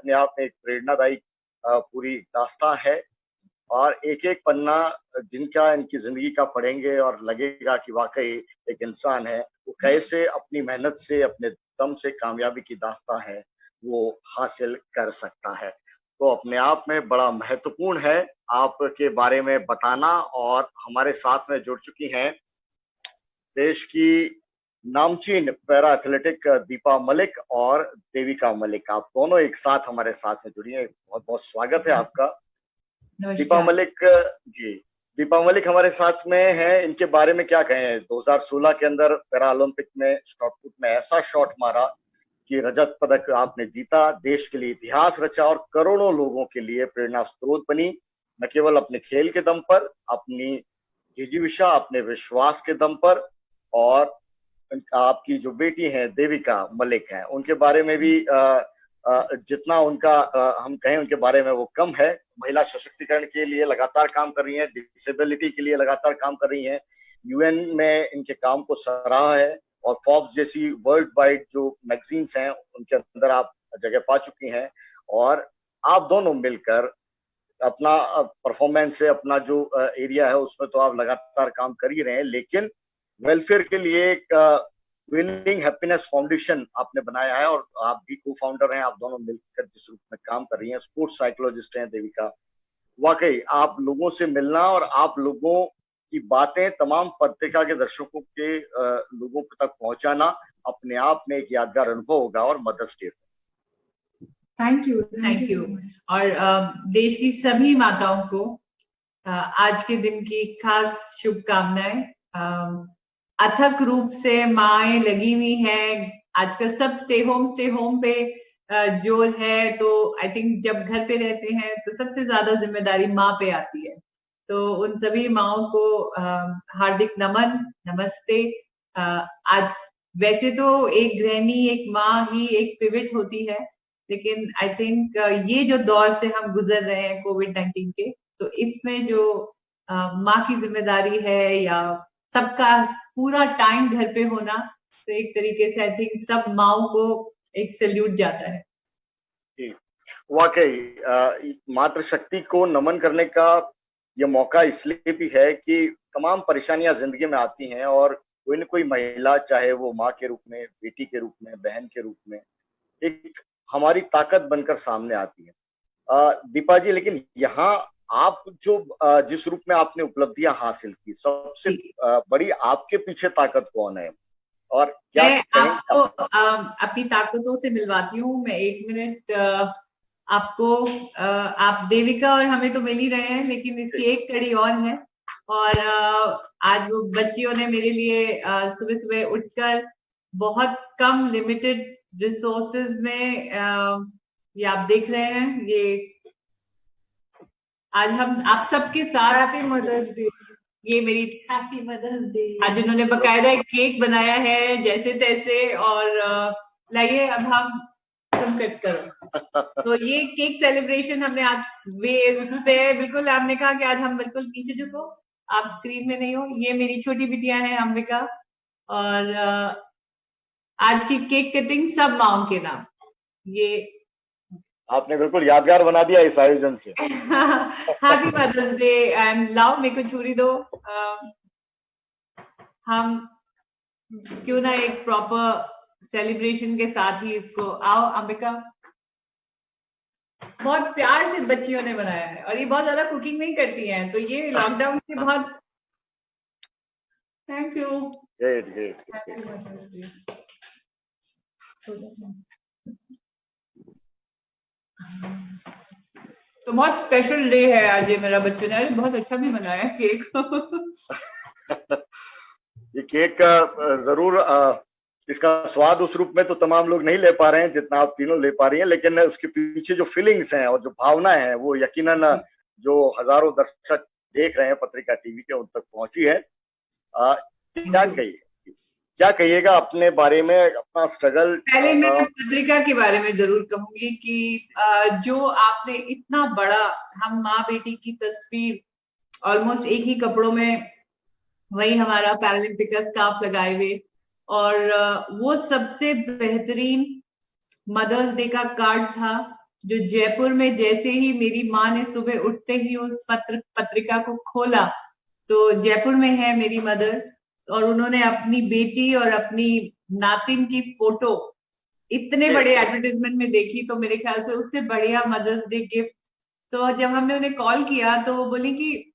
अपने आप में एक प्रेरणादायी पूरी दास्तां है। और एक एक पन्ना जिनका इनकी जिंदगी का पढ़ेंगे और लगेगा कि वाकई एक इंसान है, वो कैसे अपनी मेहनत से अपने दम से कामयाबी की दास्तां है वो हासिल कर सकता है। तो अपने आप में बड़ा महत्वपूर्ण है आपके बारे में बताना। और हमारे साथ में जुड़ चुकी हैं देश की नामचीन पैरा एथलेटिक दीपा मलिक और देविका मलिक। आप दोनों एक साथ हमारे साथ में जुड़ी हैं, बहुत बहुत स्वागत है आपका। दीपा मलिक जी, दीपा मलिक हमारे साथ में है। इनके बारे में क्या कहें, 2016 के अंदर पैरा ओलंपिक में शॉटपुट में ऐसा शॉट मारा कि रजत पदक आपने जीता, देश के लिए इतिहास रचा और करोड़ों लोगों के लिए प्रेरणा स्रोत बनी। न केवल अपने खेल के दम पर, अपनी जिजीविषा, अपने विश्वास के दम पर। और आपकी जो बेटी है देविका मलिक हैं, उनके बारे में भी जितना उनका हम कहें उनके बारे में वो कम है। महिला सशक्तिकरण के लिए लगातार काम कर रही हैं, डिसेबिलिटी के लिए लगातार काम कर रही हैं। यूएन में इनके काम को सराहा है और फोर्ब्स जैसी वर्ल्ड वाइड जो मैगजीन्स हैं उनके अंदर आप जगह पा चुकी हैं। और आप दोनों मिलकर अपना परफॉर्मेंस है, अपना जो एरिया है उसमें तो आप लगातार काम कर ही रहे हैं, लेकिन वेलफेयर के लिए एक विनिंग हैप्पीनेस फाउंडेशन आपने बनाया है और आप भी को फाउंडर हैं। आप दोनों मिलकर जिस रूप में काम कर रही हैं, स्पोर्ट्स साइकोलॉजिस्ट हैं देविका। वाकई आप लोगों से मिलना और आप लोगों की बातें तमाम पत्रिका के दर्शकों के लोगों तक पहुंचाना अपने आप में एक यादगार अनुभव होगा। और मदर्स डे थैंक यू। और देश की सभी माताओं को आज के दिन की खास शुभकामनाएं। अथक रूप से माएं लगी हुई हैं, आजकल सब स्टे होम पे जोर है। तो आई थिंक जब घर पे रहते हैं तो सबसे ज्यादा जिम्मेदारी माँ पे आती है। तो उन सभी माओं को हार्दिक नमन, नमस्ते। आज वैसे तो एक गृहिणी, एक माँ ही एक पिवट होती है, लेकिन आई थिंक ये जो दौर से हम गुजर रहे हैं कोविड-19 के, तो इसमें जो माँ की जिम्मेदारी है या सबका पूरा टाइम घर पे होना, तो एक तरीके से आई थिंक सब माओं को एक सैल्यूट जाता है। वाकई मातृशक्ति को नमन करने का ये मौका इसलिए भी है कि तमाम परेशानियां जिंदगी में आती हैं और कोई न कोई महिला, चाहे वो माँ के रूप में, बेटी के रूप में, बहन के रूप में, एक हमारी ताकत बनकर सामने आती है। दीपा जी, लेकिन यहाँ आप जो जिस रूप में आपने उपलब्धियां हासिल की, सबसे बड़ी आपके पीछे ताकत कौन है? और क्या मैं आपको अपनी ताकतों से मिलवाती हूँ। मैं 1 मिनट आपको आप देविका और हमें तो मिल ही रहे हैं, लेकिन इसकी एक कड़ी और है। और आज वो बच्चियों ने मेरे लिए सुबह सुबह उठकर बहुत कम लिमिटेड रिसोर्सेज में ये आप देख रहे हैं, ये आज हम आप सबके साथ हैप्पी मदर्स डे, ये मेरी हैप्पी मदर्स डे। आज उन्होंने बकायदा एक केक बनाया है जैसे तैसे, और लाइए अब हम कट करो। तो ये केक सेलिब्रेशन हमने आज पे बिल्कुल, आपने कहा कि आज हम बिल्कुल नीचे झुको, आप स्क्रीन में नहीं हो। ये मेरी छोटी बिटिया है अंबिका, और आज की केक कटिंग सब माओं के नाम। ये आपने बिल्कुल यादगार बना दिया इस आयोजन से। Happy mother's day and love. मेरे को छुरी दो। हम क्यों ना एक प्रॉपर सेलिब्रेशन के साथ ही इसको, आओ अंबिका। बहुत प्यार से बच्चियों ने बनाया है और ये बहुत ज्यादा कुकिंग नहीं करती हैं, तो ये लॉकडाउन से बहुत थैंक यू। ग्रेट। तो बहुत स्पेशल डे है आज। ये मेरा बच्चे ने बहुत अच्छा भी बनाया है केक। ये केक जरूर इसका स्वाद उस रूप में तो तमाम लोग नहीं ले पा रहे हैं जितना आप तीनों ले पा रही हैं, लेकिन उसके पीछे जो फीलिंग्स हैं और जो भावनाएं हैं वो यकीनन जो हजारों दर्शक देख रहे हैं पत्रिका टीवी के, उन तक पहुंची है। क्या कहिएगा अपने बारे में, अपना स्ट्रगल? पहले मैं पत्रिका के बारे में जरूर कहूंगी कि जो आपने इतना बड़ा, हम माँ बेटी की तस्वीर ऑलमोस्ट एक ही कपड़ों में, वही हमारा पैरालंपिक का स्कार्फ लगाए हुए, और वो सबसे बेहतरीन मदर्स डे का कार्ड था जो जयपुर में जैसे ही मेरी माँ ने सुबह उठते ही उस पत्रिका को खोला तो जयपुर में है मेरी मदर, और उन्होंने अपनी बेटी और अपनी नातिन की फोटो इतने बड़े एडवर्टाइजमेंट में देखी, तो मेरे ख्याल से उससे बढ़िया मदर्स डे गिफ्ट। तो जब हमने उन्हें कॉल किया तो वो बोली कि,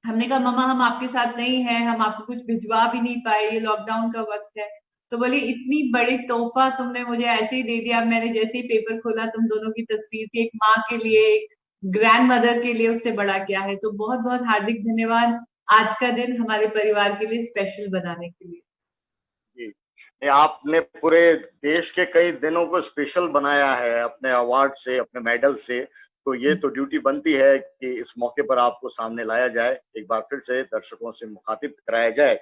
हमने कहा मम्मा हम आपके साथ नहीं है, हम आपको कुछ भिजवा भी नहीं पाए, ये लॉकडाउन का वक्त है। तो बोली इतनी बड़ी तोहफा तुमने मुझे ऐसे ही दे दिया। मैंने जैसे ही पेपर खोला तुम दोनों की तस्वीर थी, एक माँ के लिए, एक ग्रैंड मदर के लिए, उससे बड़ा क्या है। तो बहुत बहुत हार्दिक धन्यवाद आज का दिन हमारे परिवार के लिए स्पेशल बनाने के लिए। जी, आपने पूरे देश के कई दिनों को स्पेशल बनाया है अपने अवार्ड से, अपने मेडल से। तो ये तो ड्यूटी बनती है कि इस मौके पर आपको सामने लाया जाए, एक बार फिर से दर्शकों से मुखातिब कराया जाए।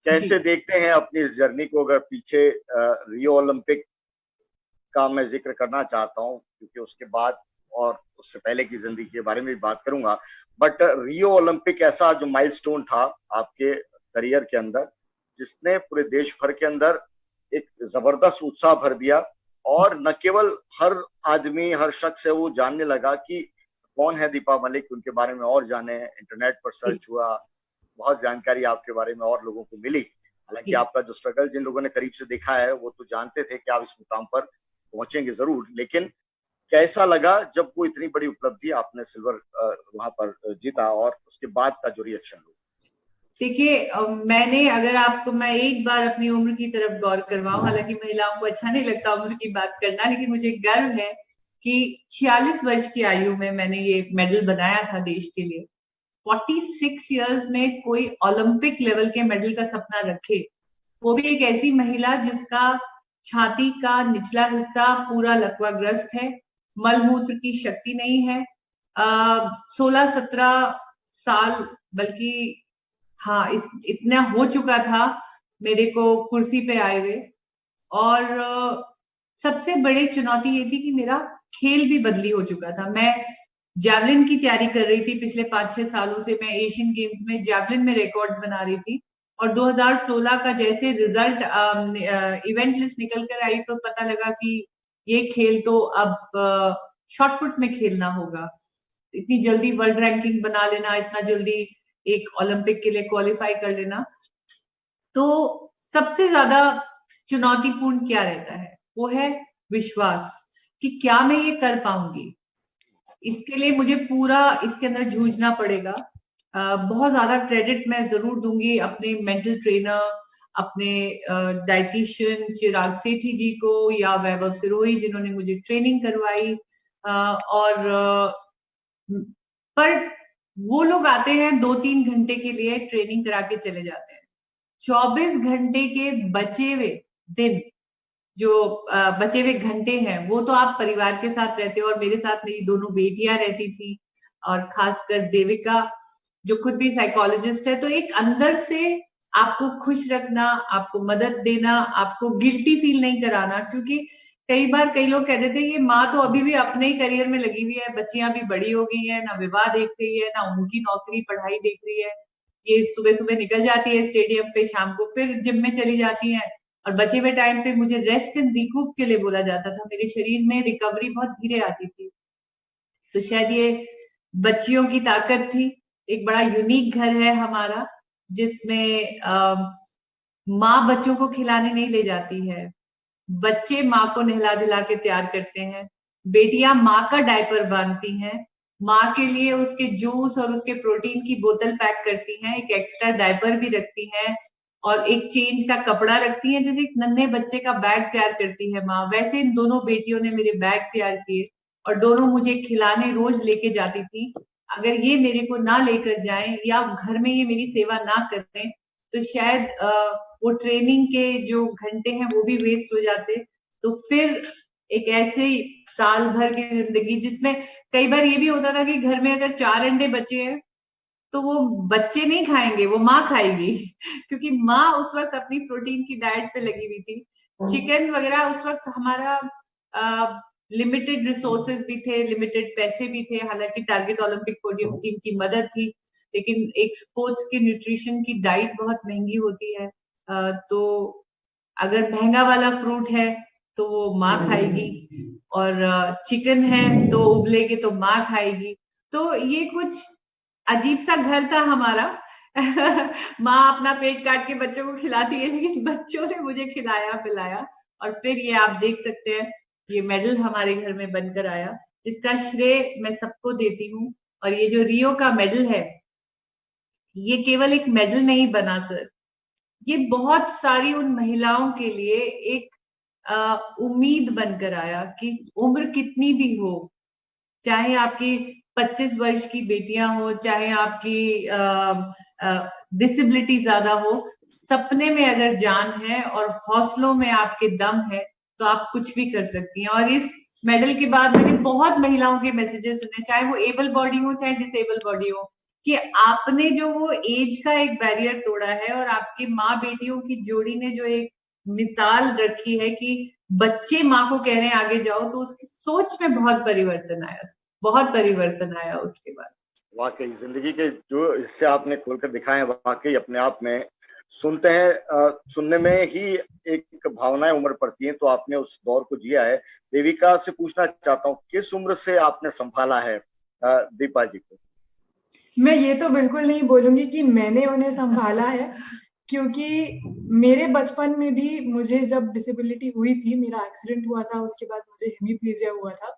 कैसे देखते हैं अपनी इस जर्नी को? अगर पीछे रियो ओलंपिक का मैं जिक्र करना चाहता हूँ, क्योंकि उसके बाद और उससे पहले की जिंदगी के बारे में भी बात करूंगा, बट रियो ओलंपिक ऐसा जो माइलस्टोन था आपके करियर के अंदर, जिसने पूरे देश भर के अंदर एक जबरदस्त उत्साह भर दिया, और न केवल हर आदमी, हर शख्स है वो जानने लगा कि कौन है दीपा मलिक, उनके बारे में और जाने, इंटरनेट पर सर्च हुआ, बहुत जानकारी आपके बारे में और लोगों को मिली। हालांकि आपका जो स्ट्रगल जिन लोगों ने करीब से देखा है वो तो जानते थे कि आप इस मुकाम पर पहुंचेंगे जरूर, लेकिन कैसा लगा जब वो इतनी बड़ी उपलब्धि आपने सिल्वर वहां पर जीता, और उसके बाद का जो रिएक्शन हुआ? देखिए, मैंने, अगर आपको मैं एक बार अपनी उम्र की तरफ गौर करवाऊं, हालांकि महिलाओं को अच्छा नहीं लगता उम्र की बात करना, लेकिन मुझे गर्व है कि 46 वर्ष की आयु में मैंने ये मेडल बनाया था देश के लिए। 46 इयर्स में कोई ओलंपिक लेवल के मेडल का सपना रखे, वो भी एक ऐसी महिला जिसका छाती का निचला हिस्सा पूरा लकवाग्रस्त है, मलमूत्र की शक्ति नहीं है, 16-17 साल, बल्कि हाँ, इतना हो चुका था मेरे को कुर्सी पे आए हुए। और सबसे बड़ी चुनौती ये थी कि मेरा खेल भी बदली हो चुका था। मैं जैवलिन की तैयारी कर रही थी पिछले 5-6 सालों से। मैं एशियन गेम्स में जैवलिन में रिकॉर्ड्स बना रही थी, और 2016 का जैसे रिजल्ट, इवेंट लिस्ट निकल कर आई तो पता लगा कि ये खेल तो अब शॉटपुट में खेलना होगा। इतनी जल्दी वर्ल्ड रैंकिंग बना लेना, इतना जल्दी एक ओलंपिक के लिए क्वालिफाई कर लेना, तो सबसे ज्यादा चुनौतीपूर्ण क्या रहता है, वो है विश्वास कि क्या मैं ये कर पाऊंगी। इसके लिए मुझे पूरा इसके अंदर जूझना पड़ेगा। बहुत ज्यादा क्रेडिट मैं जरूर दूंगी अपने मेंटल ट्रेनर, अपने डाइटिशियन चिराग सेठी जी को, या वैभव सिरोही जिन्होंने मुझे ट्रेनिंग करवाई। और पर वो लोग आते हैं 2-3 घंटे के लिए, ट्रेनिंग करा के चले जाते हैं। 24 घंटे के बचे हुए दिन, जो बचे हुए घंटे हैं, वो तो आप परिवार के साथ रहते हो। और मेरे साथ मेरी दोनों बेटियां रहती थी, और खासकर देविका जो खुद भी साइकोलॉजिस्ट है। तो एक अंदर से आपको खुश रखना, आपको मदद देना, आपको गिल्टी फील नहीं कराना, क्योंकि कई बार कई लोग कहते थे ये माँ तो अभी भी अपने ही करियर में लगी हुई है, बच्चियां भी बड़ी हो गई है, ना विवाह देख रही है, ना उनकी नौकरी पढ़ाई देख रही है, ये सुबह सुबह निकल जाती है स्टेडियम पे, शाम को फिर जिम में चली जाती है, और बचे हुए टाइम पे मुझे रेस्ट एंड रिकूप के लिए बोला जाता था। मेरे शरीर में रिकवरी बहुत धीरे आती थी। तो शायद ये बच्चियों की ताकत थी। एक बड़ा यूनिक घर है हमारा, जिसमें माँ बच्चों को खिलाने नहीं ले जाती है, बच्चे माँ को नहला धुला के तैयार करते हैं, बेटियां माँ का डायपर बांधती हैं, माँ के लिए उसके जूस और उसके प्रोटीन की बोतल पैक करती हैं, एक एक्स्ट्रा डायपर भी रखती हैं, और एक चेंज का कपड़ा रखती हैं। जैसे एक नन्हे बच्चे का बैग तैयार करती है माँ, वैसे इन दोनों बेटियों ने मेरे बैग तैयार किए, और दोनों मुझे खिलाने रोज लेके जाती थी। अगर ये मेरे को ना लेकर जाएं, या घर में ये मेरी सेवा ना करें, तो शायद वो ट्रेनिंग के जो घंटे हैं वो भी वेस्ट हो जाते। तो फिर एक ऐसे साल भर की जिंदगी, जिसमें कई बार ये भी होता था कि घर में अगर 4 अंडे बचे हैं तो वो बच्चे नहीं खाएंगे, वो माँ खाएगी क्योंकि माँ उस वक्त अपनी प्रोटीन की डाइट पे लगी हुई थी। चिकन वगैरह उस वक्त हमारा लिमिटेड रिसोर्सेज भी थे, लिमिटेड पैसे भी थे। हालांकि टारगेट ओलंपिक पोडियम स्कीम की मदद थी, लेकिन एक स्पोर्ट्स की न्यूट्रिशन की डाइट बहुत महंगी होती है। तो अगर महंगा वाला फ्रूट है तो वो माँ खाएगी, और चिकन है तो उबलेगी तो माँ खाएगी। तो ये कुछ अजीब सा घर था हमारा। माँ अपना पेट काट के बच्चों को खिलाती है, लेकिन बच्चों ने मुझे खिलाया पिलाया। और फिर ये आप देख सकते हैं, ये मेडल हमारे घर में बनकर आया, जिसका श्रेय मैं सबको देती हूँ। और ये जो रियो का मेडल है, ये केवल एक मेडल नहीं बना सर, ये बहुत सारी उन महिलाओं के लिए एक उम्मीद बनकर आया कि उम्र कितनी भी हो, चाहे आपकी 25 वर्ष की बेटियां हो, चाहे आपकी डिसेबिलिटी ज्यादा हो, सपने में अगर जान है और हौसलों में आपके दम है तो आप कुछ भी कर सकती हैं। और इस मेडल के बाद मैंने बहुत महिलाओं के मैसेजेस सुने, चाहे वो एबल बॉडी हो चाहे डिसेबल बॉडी हो, कि आपने जो वो एज का एक बैरियर तोड़ा है और आपकी माँ बेटियों की जोड़ी ने जो एक मिसाल रखी है कि बच्चे माँ को कह रहे हैं आगे जाओ, तो उसकी सोच में बहुत परिवर्तन आया, बहुत परिवर्तन आया उसके बाद। वाकई जिंदगी के जो हिस्से आपने खोलकर दिखाए हैं, वाकई अपने आप में सुनते हैं, सुनने में ही एक भावनाएं उमड़ पड़ती हैं। तो आपने उस दौर को जिया है। देविका से पूछना चाहता हूँ, किस उम्र से आपने संभाला है दीपा जी को? मैं ये तो बिल्कुल नहीं बोलूंगी कि मैंने उन्हें संभाला है, क्योंकि मेरे बचपन में भी मुझे जब डिसेबिलिटी हुई थी, मेरा एक्सीडेंट हुआ था, उसके बाद मुझे हेमीप्लीजिया हुआ था,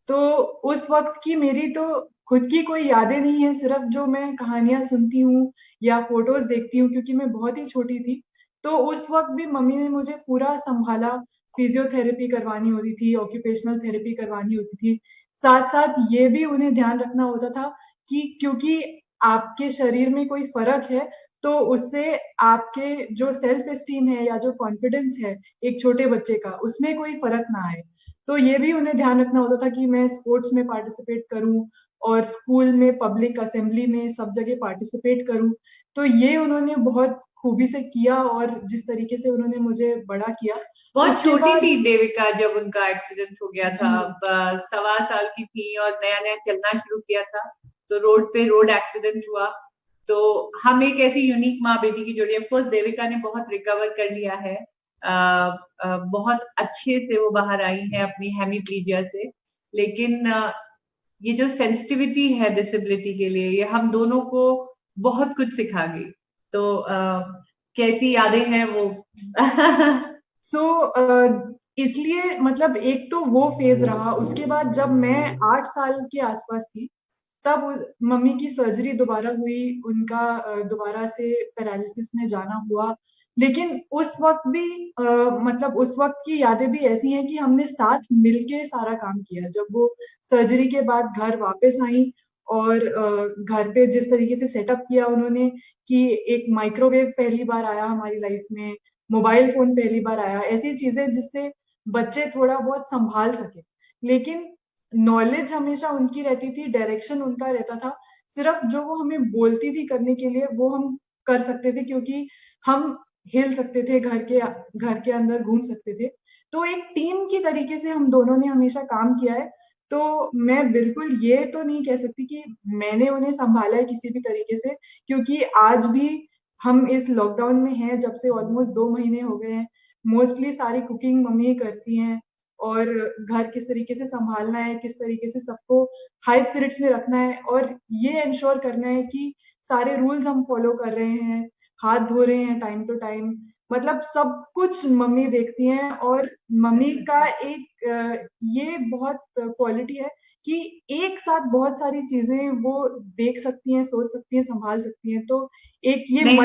तो उस वक्त की मेरी तो खुद की कोई यादें नहीं है, सिर्फ जो मैं कहानियां सुनती हूँ या फोटोज देखती हूँ, क्योंकि मैं बहुत ही छोटी थी। तो उस वक्त भी मम्मी ने मुझे पूरा संभाला, फिजियोथेरेपी करवानी होती थी, ऑक्यूपेशनल थेरेपी करवानी होती थी, साथ साथ ये भी उन्हें ध्यान रखना होता था कि क्योंकि आपके शरीर में कोई फर्क है तो उससे आपके जो सेल्फ एस्टीम है या जो कॉन्फिडेंस है एक छोटे बच्चे का, उसमें कोई फर्क ना आए। तो ये भी उन्हें ध्यान रखना होता था कि मैं स्पोर्ट्स में पार्टिसिपेट करूं और स्कूल में पब्लिक असेंबली में सब जगह पार्टिसिपेट करूं। तो ये उन्होंने बहुत खूबी से किया, और जिस तरीके से उन्होंने मुझे बड़ा किया। बहुत छोटी थी देविका जब उनका एक्सीडेंट हो गया था, 1.25 साल की थी और नया नया चलना शुरू किया था, तो रोड एक्सीडेंट हुआ। तो हम एक ऐसी यूनिक माँ बेटी की जोड़ी, ऑफ कोर्स देविका ने बहुत रिकवर कर लिया है, बहुत अच्छे से वो बाहर आई है अपनी हेमीप्लीजिया से। लेकिन ये जो सेंसिटिविटी है डिसेबिलिटी के लिए, ये हम दोनों को बहुत कुछ सिखा गई। तो कैसी यादें हैं वो। इसलिए मतलब एक तो वो फेज रहा, उसके बाद जब मैं 8 साल के आसपास थी तब मम्मी की सर्जरी दोबारा हुई, उनका दोबारा से पैरालिसिस में जाना हुआ। लेकिन उस वक्त भी मतलब उस वक्त की यादें भी ऐसी हैं कि हमने साथ मिलके सारा काम किया। जब वो सर्जरी के बाद घर वापस आई और घर पे जिस तरीके से सेटअप किया उन्होंने, कि एक माइक्रोवेव पहली बार आया हमारी लाइफ में, मोबाइल फोन पहली बार आया, ऐसी चीजें जिससे बच्चे थोड़ा बहुत संभाल सके। लेकिन नॉलेज हमेशा उनकी रहती थी, डायरेक्शन उनका रहता था, सिर्फ जो वो हमें बोलती थी करने के लिए वो हम कर सकते थे, क्योंकि हम हिल सकते थे, घर के अंदर घूम सकते थे। तो एक टीम की तरीके से हम दोनों ने हमेशा काम किया है। तो मैं बिल्कुल ये तो नहीं कह सकती कि मैंने उन्हें संभाला है किसी भी तरीके से, क्योंकि आज भी हम इस लॉकडाउन में हैं, जब से ऑलमोस्ट 2 महीने हो गए हैं, मोस्टली सारी कुकिंग मम्मी करती हैं, और घर किस तरीके से संभालना है, किस तरीके से सबको हाई स्पिरिट्स में रखना है, और ये इंश्योर करना है कि सारे रूल्स हम फॉलो कर रहे हैं, हाथ धो रहे हैं टाइम टू टाइम, मतलब सब कुछ मम्मी देखती हैं। और मम्मी का एक ये बहुत क्वालिटी है कि एक साथ बहुत सारी चीजें वो देख सकती हैं, सोच सकती हैं, संभाल सकती हैं। तो एक ये नहीं,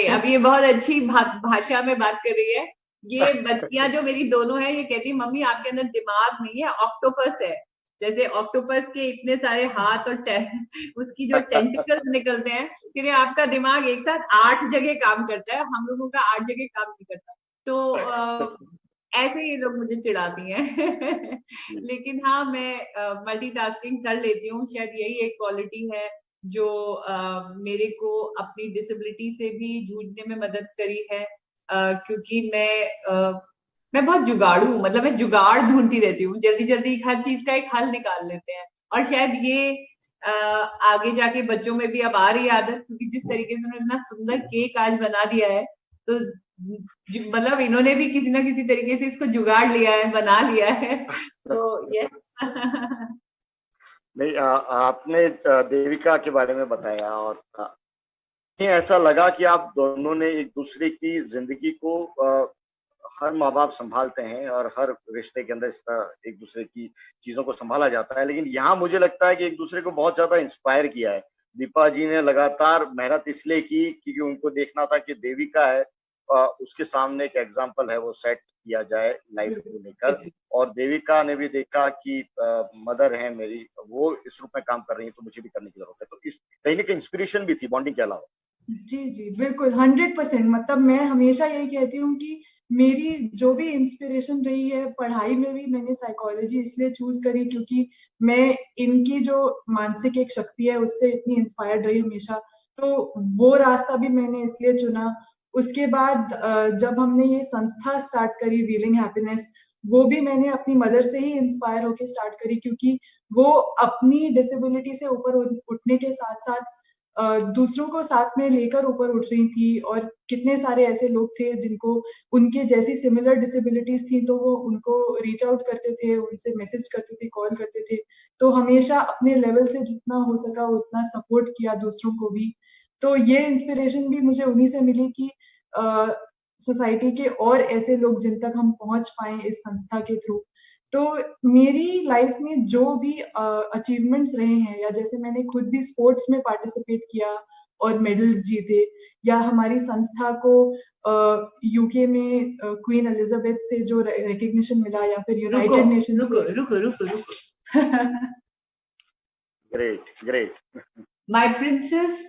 अब ये बहुत अच्छी भाषा में बात कर रही है। ये बच्चियां जो मेरी दोनों है, ये कहती है मम्मी आपके अंदर दिमाग नहीं है, ऑक्टोपस है। जैसे ऑक्टोपस के इतने सारे हाथ और उसकी जो टेंटिकल्स निकलते हैं, फिर आपका दिमाग एक साथ 8 जगह काम करता है, हम लोगों का 8 जगह काम नहीं करता। तो ऐसे ही लोग मुझे चिढ़ाती हैं। लेकिन हाँ, मैं मल्टीटास्किंग कर लेती हूँ। शायद यही एक क्वालिटी है जो मेरे को अपनी डिसेबिलिटी से भी जूझने में मदद करी है, क्योंकि मैं बहुत जुगाड़ू हूँ, मतलब मैं जुगाड़ ढूंढती रहती हूँ, जल्दी जल्दी हर चीज का एक हल निकाल लेते हैं। और शायद ये आगे जाके बच्चों में भी अब आ रही आदत, क्योंकि जिस तरीके से उन्होंने इतना सुंदर केक आज बना दिया है, तो मतलब इन्होंने भी किसी ना किसी तरीके से इसको जुगाड़ लिया है, बना लिया है। तो यस। नहीं, आपने देविका के बारे में बताया, और नहीं ऐसा लगा कि आप दोनों ने एक दूसरे की जिंदगी को, हर माँ बाप संभालते हैं और हर रिश्ते के अंदर इस तरह एक दूसरे की चीजों को संभाला जाता है, लेकिन यहाँ मुझे लगता है कि एक दूसरे को बहुत ज्यादा इंस्पायर किया है। दीपा जी ने लगातार मेहनत इसलिए की क्योंकि उनको देखना था कि देविका है, उसके सामने एक एग्जाम्पल है वो सेट किया जाए लाइफ को लेकर, और देविका ने भी देखा कि मदर है मेरी, वो इस रूप में काम कर रही है तो मुझे भी करने की जरूरत है, तो इस कहीं ना कहीं इंस्पिरेशन भी थी बॉन्डिंग के अलावा। जी बिल्कुल 100%। मतलब मैं हमेशा यही कहती हूँ कि मेरी जो भी इंस्पिरेशन रही है पढ़ाई में भी, मैंने साइकोलॉजी इसलिए चूज करी क्योंकि मैं इनकी जो मानसिक एक शक्ति है उससे इतनी इंस्पायर्ड रही हमेशा, तो वो रास्ता भी मैंने इसलिए चुना। उसके बाद जब हमने ये संस्था स्टार्ट करी व्हीलिंग हैप्पीनेस, वो भी मैंने अपनी मदर से ही इंस्पायर होकर स्टार्ट करी क्योंकि वो अपनी डिसेबिलिटी से ऊपर उठने के साथ साथ दूसरों को साथ में लेकर ऊपर उठ रही थी, और कितने सारे ऐसे लोग थे जिनको उनके जैसी सिमिलर डिसेबिलिटीज थी, तो वो उनको रीच आउट करते थे, उनसे मैसेज करते थे, कॉल करते थे। तो हमेशा अपने लेवल से जितना हो सका उतना सपोर्ट किया दूसरों को भी। तो ये इंस्पिरेशन भी मुझे उन्हीं से मिली कि सोसाइटी के और ऐसे लोग जिन तक हम पहुंच पाए इस संस्था के थ्रू। तो मेरी लाइफ में जो भी अचीवमेंट्स रहे हैं, या जैसे मैंने खुद भी स्पोर्ट्स में पार्टिसिपेट किया और मेडल्स जीते, या हमारी संस्था को यूके में क्वीन एलिजाबेथ से जो रिकग्निशन मिला, या फिर यूनाइटेड नेशन से। रुको। Great. My princess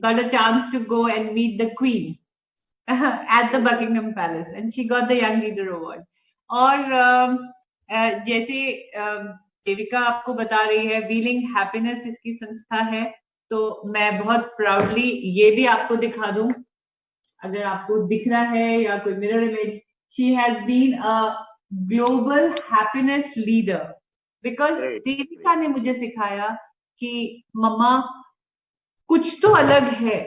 got a chance to go and meet the queen at the Buckingham Palace, and she got the Young Leader Award. और जैसे देविका आपको बता रही है, व्हीलिंग हैप्पीनेस इसकी संस्था है, तो मैं बहुत प्राउडली ये भी आपको दिखा दूं, अगर आपको दिख रहा है या कोई mirror image, she has been a global happiness leader, because Devika ने मुझे सिखाया कि मम्मा कुछ तो अलग है।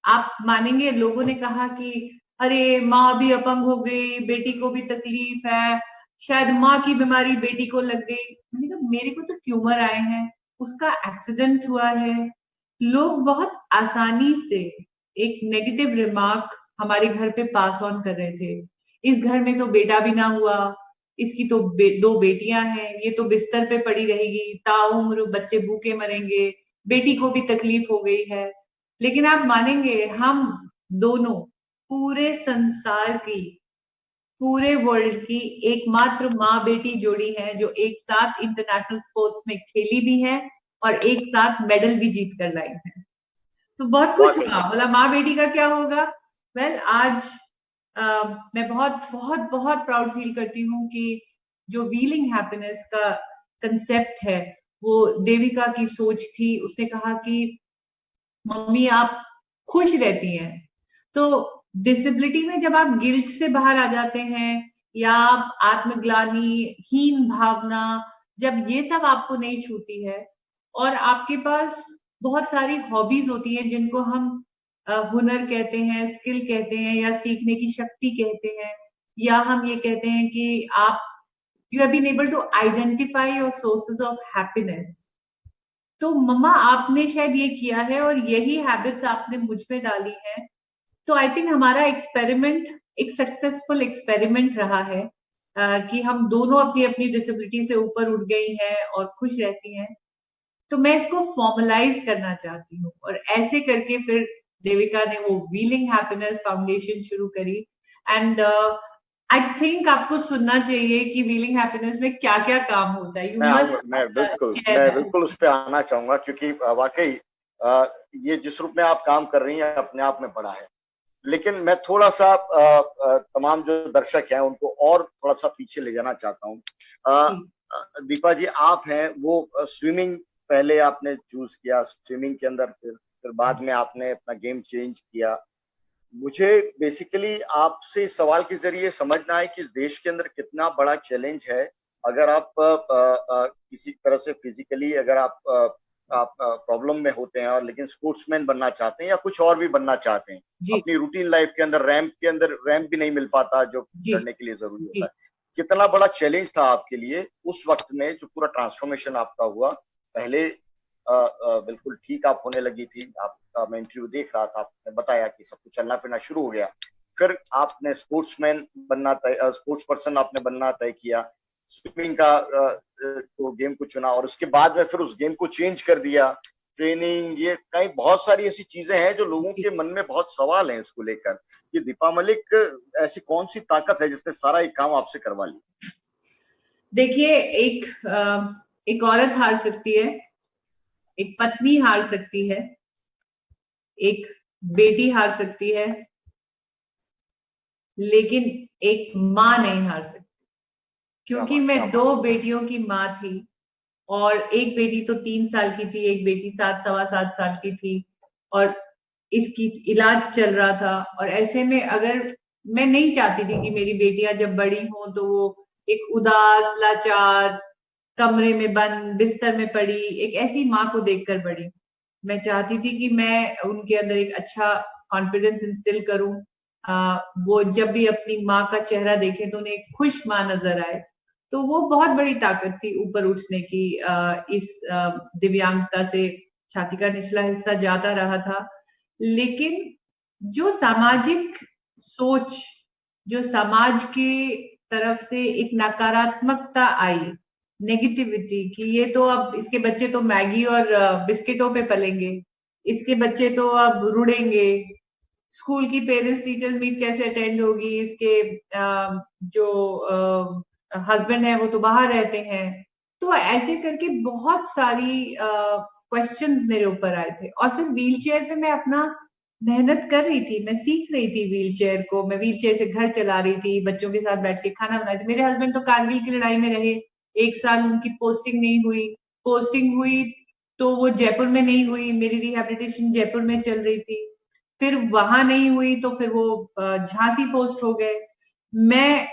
आप मानेंगे, लोगों ने कहा कि अरे माँ भी अपंग हो गई, बेटी को भी तकलीफ है, शायद माँ की बीमारी बेटी को लग गई। मैंने कहा मेरे को तो ट्यूमर आए हैं, उसका एक्सीडेंट हुआ है। लोग बहुत आसानी से एक नेगेटिव रिमार्क हमारे घर पे पास ऑन कर रहे थे। इस घर में तो बेटा भी ना हुआ, इसकी तो दो बेटियां हैं, ये तो बिस्तर पे पड़ी रहेगी, ताउम्र बच्चे भूखे मरेंगे, बेटी को भी तकलीफ हो गई है। लेकिन आप मानेंगे, हम दोनों पूरे संसार की, पूरे वर्ल्ड की एकमात्र माँ बेटी जोड़ी है जो एक साथ इंटरनेशनल स्पोर्ट्स में खेली भी है और एक साथ मेडल भी जीत कर लाई है। तो बहुत कुछ हुआ, बोला माँ बेटी का क्या होगा। वेल, आज मैं बहुत बहुत बहुत प्राउड फील करती हूँ कि जो व्हीलिंग हैप्पीनेस का कंसेप्ट है वो देविका की सोच थी। उसने कहा कि मम्मी आप खुश रहती हैं, तो डिसेबिलिटी में जब आप गिल्ट से बाहर आ जाते हैं या आप आत्मग्लानि, हीन भावना, जब ये सब आपको नहीं छूती है और आपके पास बहुत सारी हॉबीज होती हैं जिनको हम हुनर कहते हैं, स्किल कहते हैं, या सीखने की शक्ति कहते हैं, या हम ये कहते हैं कि आप you have been able to identify your sources of happiness. तो मम्मा आपने शायद ये किया है और यही हैबिट्स आपने मुझ में डाली है। तो आई थिंक हमारा एक्सपेरिमेंट एक सक्सेसफुल एक्सपेरिमेंट रहा है कि हम दोनों अपनी अपनी डिसेबिलिटी से ऊपर उठ गई हैं और खुश रहती हैं। तो मैं इसको फॉर्मलाइज करना चाहती हूँ, और ऐसे करके फिर देविका ने वो व्हीलिंग हैप्पीनेस फाउंडेशन शुरू करी। एंड आई थिंक आपको सुनना चाहिए कि व्हीलिंग हैप्पीनेस में क्या क्या काम होता है। मैं बिल्कुल उस पर आना चाहूंगा क्योंकि वाकई ये जिस रूप में आप काम कर रही हैं अपने आप में बड़ा है। लेकिन मैं थोड़ा सा तमाम जो दर्शक हैं उनको और थोड़ा सा पीछे ले जाना चाहता हूँ। दीपा जी, आप हैं वो स्विमिंग पहले आपने चूज किया, स्विमिंग के अंदर फिर बाद में आपने अपना गेम चेंज किया। मुझे बेसिकली आपसे इस सवाल के जरिए समझना है कि इस देश के अंदर कितना बड़ा चैलेंज है। अगर आप किसी तरह से फिजिकली अगर आप आप प्रॉब्लम में होते हैं और लेकिन स्पोर्ट्समैन बनना चाहते हैं या कुछ और भी बनना चाहते हैं, अपनी रूटीन लाइफ के अंदर रैंप भी नहीं मिल पाता जो चढ़ने के लिए जरूरी होता है, कितना बड़ा चैलेंज था आपके लिए उस वक्त में जो पूरा ट्रांसफॉर्मेशन आपका हुआ? पहले बिल्कुल ठीक आप होने लगी थी, आपका मैं इंटरव्यू देख रहा था, आपने बताया कि सब कुछ चलना फिरना शुरू हो गया, फिर आपने स्पोर्ट्स पर्सन आपने बनना तय किया, स्विमिंग का तो गेम को चुना और उसके बाद में फिर उस गेम को चेंज कर दिया, ट्रेनिंग, ये कई बहुत सारी ऐसी चीजें हैं जो लोगों के मन में बहुत सवाल हैं इसको लेकर कि दीपा मलिक ऐसी कौन सी ताकत है जिसने सारा एक काम आपसे करवा लिया? देखिए, एक औरत हार सकती है, एक पत्नी हार सकती है, एक बेटी हार सकती है, लेकिन एक माँ नहीं हार सकती। क्योंकि मैं 2 बेटियों की माँ थी और एक बेटी तो 3 साल की थी, एक बेटी 7-7.25 साल की थी और इसकी इलाज चल रहा था। और ऐसे में अगर मैं नहीं चाहती थी कि मेरी बेटियां जब बड़ी हों तो वो एक उदास, लाचार, कमरे में बंद, बिस्तर में पड़ी एक ऐसी माँ को देखकर बड़ी। मैं चाहती थी कि मैं उनके अंदर एक अच्छा कॉन्फिडेंस इंस्टिल करूं, वो जब भी अपनी माँ का चेहरा देखें तो उन्हें एक खुश माँ नजर आए। तो वो बहुत बड़ी ताकत थी ऊपर उठने की। इस दिव्यांगता से छाती का निचला हिस्सा जाता रहा था, लेकिन जो सामाजिक सोच, जो समाज की तरफ से एक नकारात्मकता आई, नेगेटिविटी, कि ये तो अब इसके बच्चे तो मैगी और बिस्किटों पे पलेंगे, इसके बच्चे तो अब रुड़ेंगे, स्कूल की पेरेंट्स टीचर्स मीट कैसे अटेंड होगी, इसके जो हस्बैंड है वो तो बाहर रहते हैं। तो ऐसे करके बहुत सारी क्वेश्चंस मेरे ऊपर आए थे। और फिर व्हील चेयर पे मैं अपना मेहनत कर रही थी, मैं सीख रही थी व्हील चेयर को, मैं व्हील चेयर से घर चला रही थी, बच्चों के साथ बैठ के खाना बना रही थी। मेरे हस्बैंड तो कारगिल की लड़ाई में रहे, 1 साल उनकी पोस्टिंग नहीं हुई, पोस्टिंग हुई तो वो जयपुर में नहीं हुई, मेरी रिहैबिलिटेशन जयपुर में चल रही थी, फिर वहां नहीं हुई तो फिर वो झांसी पोस्ट हो गए। मैं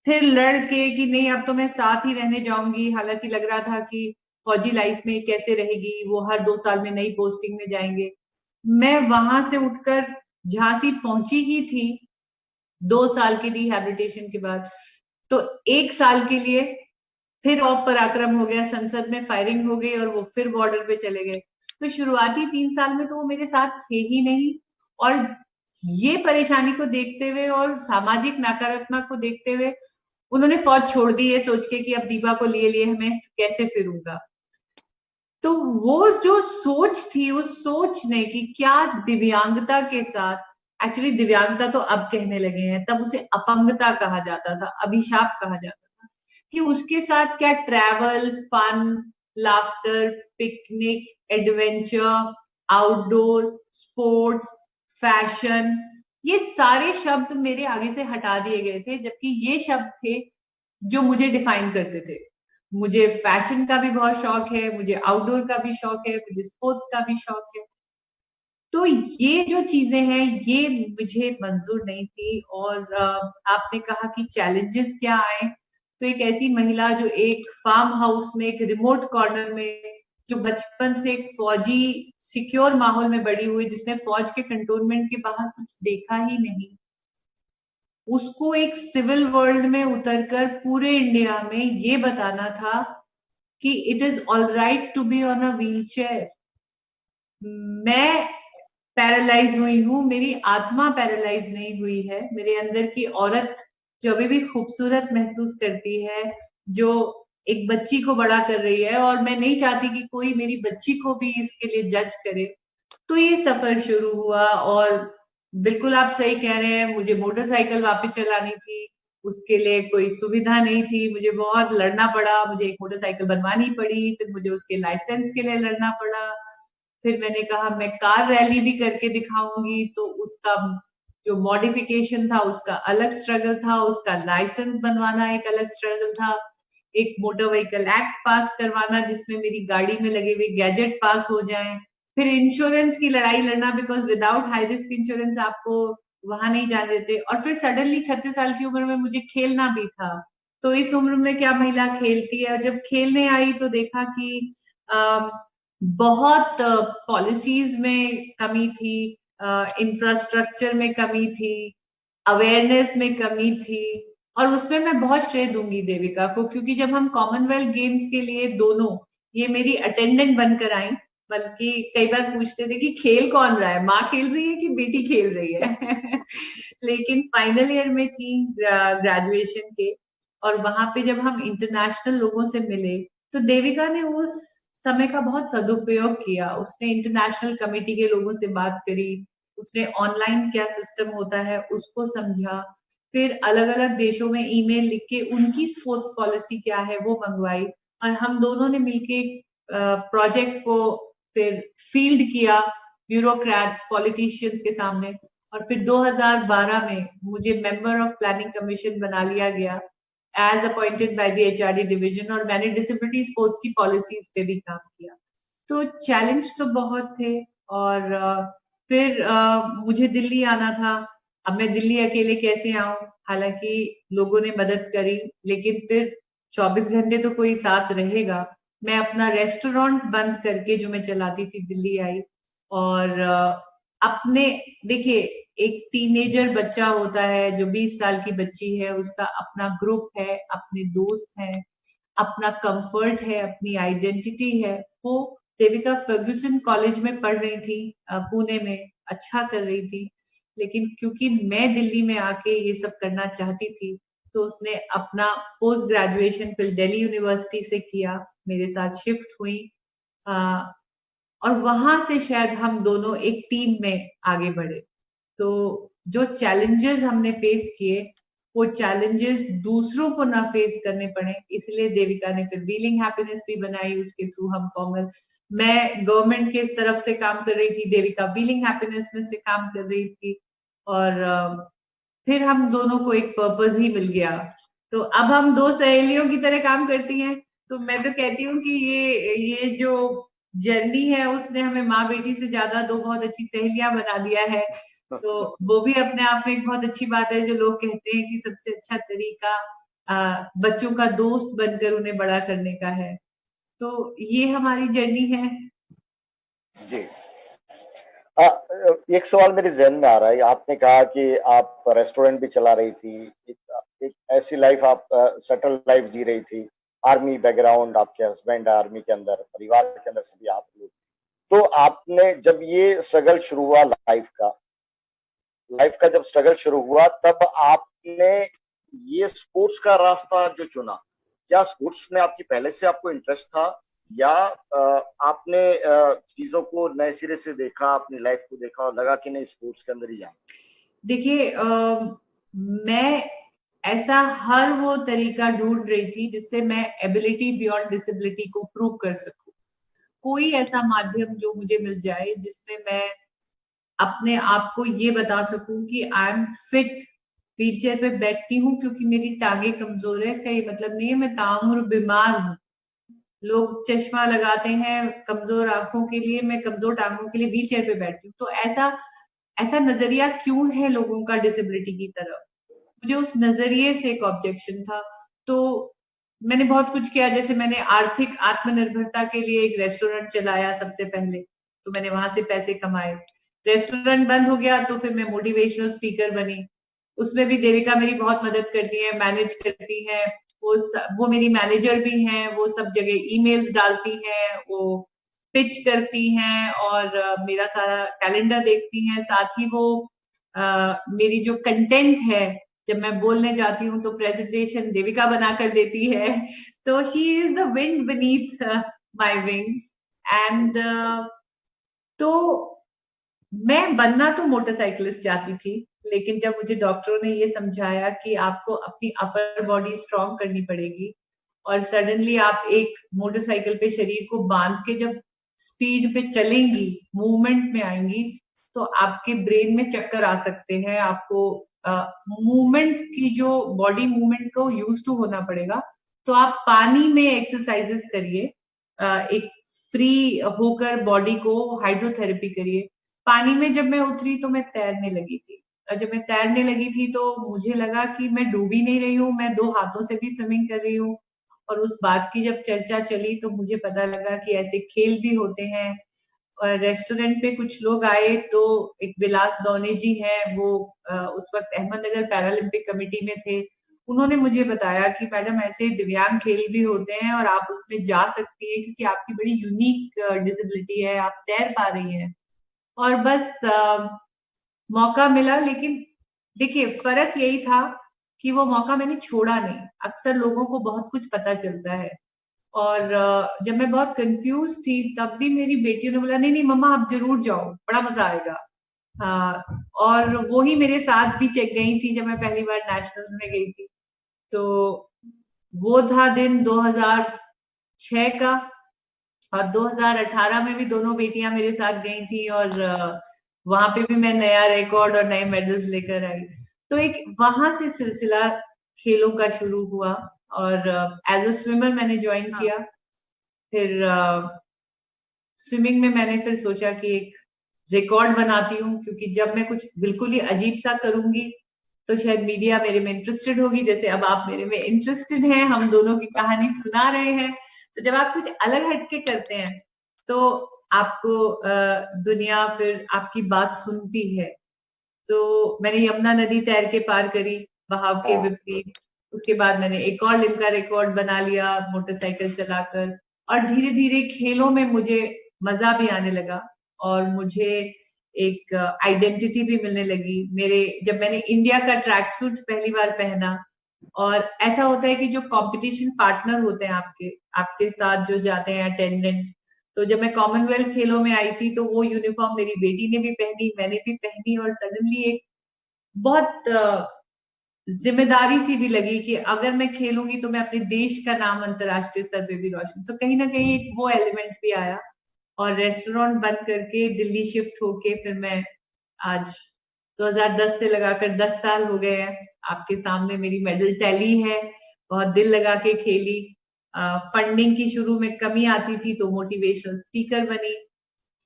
फिर लड़ के कि नहीं अब तो मैं साथ ही रहने जाऊंगी, हालांकि लग रहा था कि फौजी लाइफ में कैसे रहेगी, वो हर 2 साल में नई पोस्टिंग में जाएंगे। मैं वहां से उठकर झांसी पहुंची ही थी 2 साल की रिहैबिलिटेशन के बाद। तो 1 साल के लिए फिर ऑफ पराक्रम हो गया, संसद में फायरिंग हो गई और वो फिर बॉर्डर पे चले गए। तो शुरुआती 3 साल में तो वो मेरे साथ थे ही नहीं। और ये परेशानी को देखते हुए और सामाजिक नकारात्मक को देखते हुए उन्होंने फौज छोड़ दी है सोच के कि अब दीपा को लिए लिए हमें कैसे फिरूंगा। तो वो जो सोच थी, उस सोच ने कि क्या दिव्यांगता के साथ, एक्चुअली दिव्यांगता तो अब कहने लगे हैं, तब उसे अपंगता कहा जाता था, अभिशाप कहा जाता था, कि उसके साथ क्या travel, fun, laughter, picnic, adventure, outdoor, sports, fashion, ये सारे शब्द मेरे आगे से हटा दिए गए थे, जबकि ये शब्द थे जो मुझे डिफाइन करते थे। मुझे फैशन का भी बहुत शौक है, मुझे आउटडोर का भी शौक है, मुझे स्पोर्ट्स का भी शौक है। तो ये जो चीजें हैं ये मुझे मंजूर नहीं थी। और आपने कहा कि चैलेंजेस क्या आए, तो एक ऐसी महिला जो एक फार्म हाउस में, एक रिमोट कॉर्नर में, जो बचपन से एक फौजी सिक्योर माहौल में बड़ी हुई, जिसने फौज के कंटोनमेंट के बाहर कुछ देखा ही नहीं, उसको एक सिविल वर्ल्ड में उतरकर पूरे इंडिया में ये बताना था कि it is all right to be on a wheelchair. मैं पैरालाइज हुई हूँ, मेरी आत्मा पैरालाइज नहीं हुई है। मेरे अंदर की औरत जो अभी भी खूबसूरत महसूस करती है, जो एक बच्ची को बड़ा कर रही है, और मैं नहीं चाहती कि कोई मेरी बच्ची को भी इसके लिए जज करे। तो ये सफर शुरू हुआ। और बिल्कुल आप सही कह रहे हैं, मुझे मोटरसाइकिल वापस चलानी थी, उसके लिए कोई सुविधा नहीं थी, मुझे बहुत लड़ना पड़ा, मुझे एक मोटरसाइकिल बनवानी पड़ी, फिर मुझे उसके लाइसेंस के लिए लड़ना पड़ा। फिर मैंने कहा मैं कार रैली भी करके दिखाऊंगी, तो उसका जो मॉडिफिकेशन था उसका अलग स्ट्रगल था, उसका लाइसेंस बनवाना एक अलग स्ट्रगल था, एक मोटर व्हीकल एक्ट पास करवाना जिसमें मेरी गाड़ी में लगे हुए गैजेट पास हो जाएं, फिर इंश्योरेंस की लड़ाई लड़ना, because without high risk insurance आपको वहां नहीं जाने देते। और फिर सडनली 36 साल की उम्र में मुझे खेलना भी था। तो इस उम्र में क्या महिला खेलती है, और जब खेलने आई तो देखा कि बहुत पॉलिसीज में कमी थी, इंफ्रास्ट्रक्चर में कमी थी, अवेयरनेस में कमी थी, और उसमें मैं बहुत श्रेय दूंगी देविका को, क्योंकि जब हम कॉमनवेल्थ गेम्स के लिए दोनों, ये मेरी अटेंडेंट बनकर आई, बल्कि कई बार पूछते थे कि खेल कौन रहा है, माँ खेल रही है कि बेटी खेल रही है लेकिन फाइनल ईयर में थी ग्रेजुएशन के, और वहां पे जब हम इंटरनेशनल लोगों से मिले तो देविका ने उस समय का बहुत सदुपयोग किया। उसने इंटरनेशनल कमेटी के लोगों से बात करी, उसने ऑनलाइन क्या सिस्टम होता है उसको समझा, फिर अलग अलग देशों में ईमेल लिख के उनकी स्पोर्ट्स पॉलिसी क्या है वो मंगवाई, और हम दोनों ने मिलके प्रोजेक्ट को फिर फील्ड किया ब्यूरोक्रेट्स पॉलिटिशियंस के सामने, और फिर 2012 में मुझे मेंबर ऑफ प्लानिंग कमीशन बना लिया गया as appointed by the HRD division, और मैंने डिसेबिलिटी स्पोर्ट्स की पॉलिसीज पे भी काम किया। तो चैलेंज तो बहुत थे, और फिर मुझे दिल्ली आना था। अब मैं दिल्ली अकेले कैसे आऊं, हालांकि लोगों ने मदद करी, लेकिन फिर 24 घंटे तो कोई साथ रहेगा। मैं अपना रेस्टोरेंट बंद करके जो मैं चलाती थी दिल्ली आई, और अपने, देखिए एक टीनेजर बच्चा होता है जो 20 साल की बच्ची है, उसका अपना ग्रुप है, अपने दोस्त हैं, अपना कंफर्ट है, अपनी आइडेंटिटी है। वो देविका फर्ग्यूसन कॉलेज में पढ़ रही थी पुणे में, अच्छा कर रही थी, लेकिन क्योंकि मैं दिल्ली में आके ये सब करना चाहती थी तो उसने अपना पोस्ट ग्रेजुएशन फिर दिल्ली यूनिवर्सिटी से किया, मेरे साथ शिफ्ट हुई, और वहां से शायद हम दोनों एक टीम में आगे बढ़े। तो जो चैलेंजेस हमने फेस किए वो चैलेंजेस दूसरों को ना फेस करने पड़े, इसलिए देविका ने फिर व्हीलिंग हैप्पीनेस भी बनाई, उसके थ्रू हम फॉर्मल, मैं गवर्नमेंट के तरफ से काम कर रही थी, देविका व्हीलिंग हैप्पीनेस में से काम कर रही थी, और फिर हम दोनों को एक पर्पस ही मिल गया। तो अब हम दो सहेलियों की तरह काम करती हैं। तो मैं तो कहती हूँ कि ये जो जर्नी है उसने हमें माँ बेटी से ज्यादा दो बहुत अच्छी सहेलियां बना दिया है। तो वो भी अपने आप में एक बहुत अच्छी बात है, जो लोग कहते हैं कि सबसे अच्छा तरीका बच्चों का दोस्त बनकर उन्हें बड़ा करने का है। तो ये हमारी जर्नी है जी। एक सवाल मेरे जहन में आ रहा है, आपने कहा कि आप रेस्टोरेंट भी चला रही थी, एक ऐसी लाइफ आप सेटल लाइफ जी रही थी, आर्मी बैकग्राउंड, आपके हस्बैंड आर्मी के अंदर, परिवार के अंदर सभी आप लोग, तो आपने जब ये स्ट्रगल शुरू हुआ लाइफ का जब स्ट्रगल शुरू हुआ तब आपने ये स्पोर्ट्स का रास्ता जो चुना, क्या स्पोर्ट्स में आपकी पहले से आपको इंटरेस्ट था, या आपने चीजों को नए सिरे से देखा, अपनी लाइफ को देखा और लगा कि नहीं स्पोर्ट्स के अंदर ही जाना? देखिए मैं ऐसा हर वो तरीका ढूंढ रही थी जिससे मैं एबिलिटी बियॉन्ड डिसेबिलिटी को प्रूव कर सकूं, कोई ऐसा माध्यम जो मुझे मिल जाए जिसमें मैं अपने आप को ये बता सकूं कि आई एम फिट। व्हीलचेयर पे बैठती हूँ क्योंकि मेरी टांगे कमजोर है, इसका ये मतलब नहीं है मैं ताउम्र बीमार हूँ। लोग चश्मा लगाते हैं कमजोर आंखों के लिए, मैं कमजोर टांगों के लिए व्हीलचेयर पे बैठती हूँ। तो ऐसा ऐसा नजरिया क्यों है लोगों का डिसेबिलिटी की तरफ, मुझे उस नजरिए से एक ऑब्जेक्शन था। तो मैंने बहुत कुछ किया, जैसे मैंने आर्थिक आत्मनिर्भरता के लिए एक रेस्टोरेंट चलाया सबसे पहले, तो मैंने वहां से पैसे कमाए। रेस्टोरेंट बंद हो गया तो फिर मैं मोटिवेशनल स्पीकर बनी, उसमें भी देविका मेरी बहुत मदद करती है, मैनेज करती है, वो मेरी मैनेजर भी हैं, वो सब जगह ईमेल्स डालती हैं, वो पिच करती हैं, और मेरा सारा कैलेंडर देखती हैं, साथ ही वो मेरी जो कंटेंट है, जब मैं बोलने जाती हूँ तो प्रेजेंटेशन देविका बना कर देती है। तो she is the wind beneath my wings. And तो मैं बनना तो मोटरसाइकिलिस्ट चाहती थी, लेकिन जब मुझे डॉक्टरों ने ये समझाया कि आपको अपनी अपर बॉडी स्ट्रॉन्ग करनी पड़ेगी, और सडनली आप एक मोटरसाइकिल पे शरीर को बांध के जब स्पीड पे चलेंगी, मूवमेंट में आएंगी, तो आपके ब्रेन में चक्कर आ सकते हैं, आपको मूवमेंट की जो बॉडी मूवमेंट को यूज टू होना पड़ेगा। तो आप पानी में एक्सरसाइजेस करिए, एक फ्री होकर बॉडी को हाइड्रोथेरेपी करिए। पानी में जब मैं उतरी तो मैं तैरने लगी थी, और जब मैं तैरने लगी थी तो मुझे लगा कि मैं डूब ही नहीं रही हूँ, मैं दो हाथों से भी स्विमिंग कर रही हूँ, और उस बात की जब चर्चा चली तो मुझे पता लगा कि ऐसे खेल भी होते हैं। और रेस्टोरेंट पे कुछ लोग आए तो एक विलास दौने जी हैं, वो उस वक्त अहमदनगर पैरालंपिक कमेटी में थे। उन्होंने मुझे बताया कि मैडम ऐसे दिव्यांग खेल भी होते हैं और आप उसमें जा सकती है क्योंकि आपकी बड़ी यूनिक डिसेबिलिटी है, आप तैर पा रही हैं। और बस मौका मिला, लेकिन देखिए फर्क यही था कि वो मौका मैंने छोड़ा नहीं। अक्सर लोगों को बहुत कुछ पता चलता है और जब मैं बहुत कंफ्यूज थी तब भी मेरी बेटियों ने बोला नहीं नहीं मम्मा आप जरूर जाओ, बड़ा मजा आएगा। और वो ही मेरे साथ भी चेक गई थी जब मैं पहली बार नेशनल्स में गई थी। तो वो था दिन 2006 का, और 2018 में भी दोनों बेटियां मेरे साथ गई थी और वहां पे भी मैं नया रिकॉर्ड और नए मेडल्स लेकर आई। तो एक वहां से सिलसिला खेलों का शुरू हुआ और एज अ स्विमर मैंने ज्वाइन किया। फिर स्विमिंग में मैंने फिर सोचा कि एक रिकॉर्ड बनाती हूँ, क्योंकि जब मैं कुछ बिल्कुल ही अजीब सा करूंगी तो शायद मीडिया मेरे में इंटरेस्टेड होगी, जैसे अब आप मेरे में इंटरेस्टेड हैं, हम दोनों की कहानी सुना रहे हैं। तो जब आप कुछ अलग हटके करते हैं तो आपको दुनिया फिर आपकी बात सुनती है। तो मैंने यमुना नदी तैर के पार करी बहाव के विपरीत। उसके बाद मैंने एक और लिम्का रिकॉर्ड बना लिया मोटरसाइकिल चलाकर। और धीरे धीरे खेलों में मुझे मजा भी आने लगा और मुझे एक आइडेंटिटी भी मिलने लगी। मेरे जब मैंने इंडिया का ट्रैक सूट पहली बार पहना, और ऐसा होता है कि जो कंपटीशन पार्टनर होते हैं आपके आपके साथ जो जाते हैं अटेंडेंट, तो जब मैं कॉमनवेल्थ खेलों में आई थी तो वो यूनिफॉर्म मेरी बेटी ने भी पहनी, मैंने भी पहनी, और सडनली एक बहुत जिम्मेदारी सी भी लगी कि अगर मैं खेलूंगी तो मैं अपने देश का नाम अंतर्राष्ट्रीय स्तर पे भी रोशन। तो कहीं ना कहीं एक वो एलिमेंट भी आया। और रेस्टोरेंट बंद करके दिल्ली शिफ्ट होके फिर मैं आज 2010 से लगाकर 10 साल हो गए हैं। आपके सामने मेरी मेडल टैली है, बहुत दिल लगा के खेली। फंडिंग की शुरू में कमी आती थी तो मोटिवेशनल स्पीकर बनी,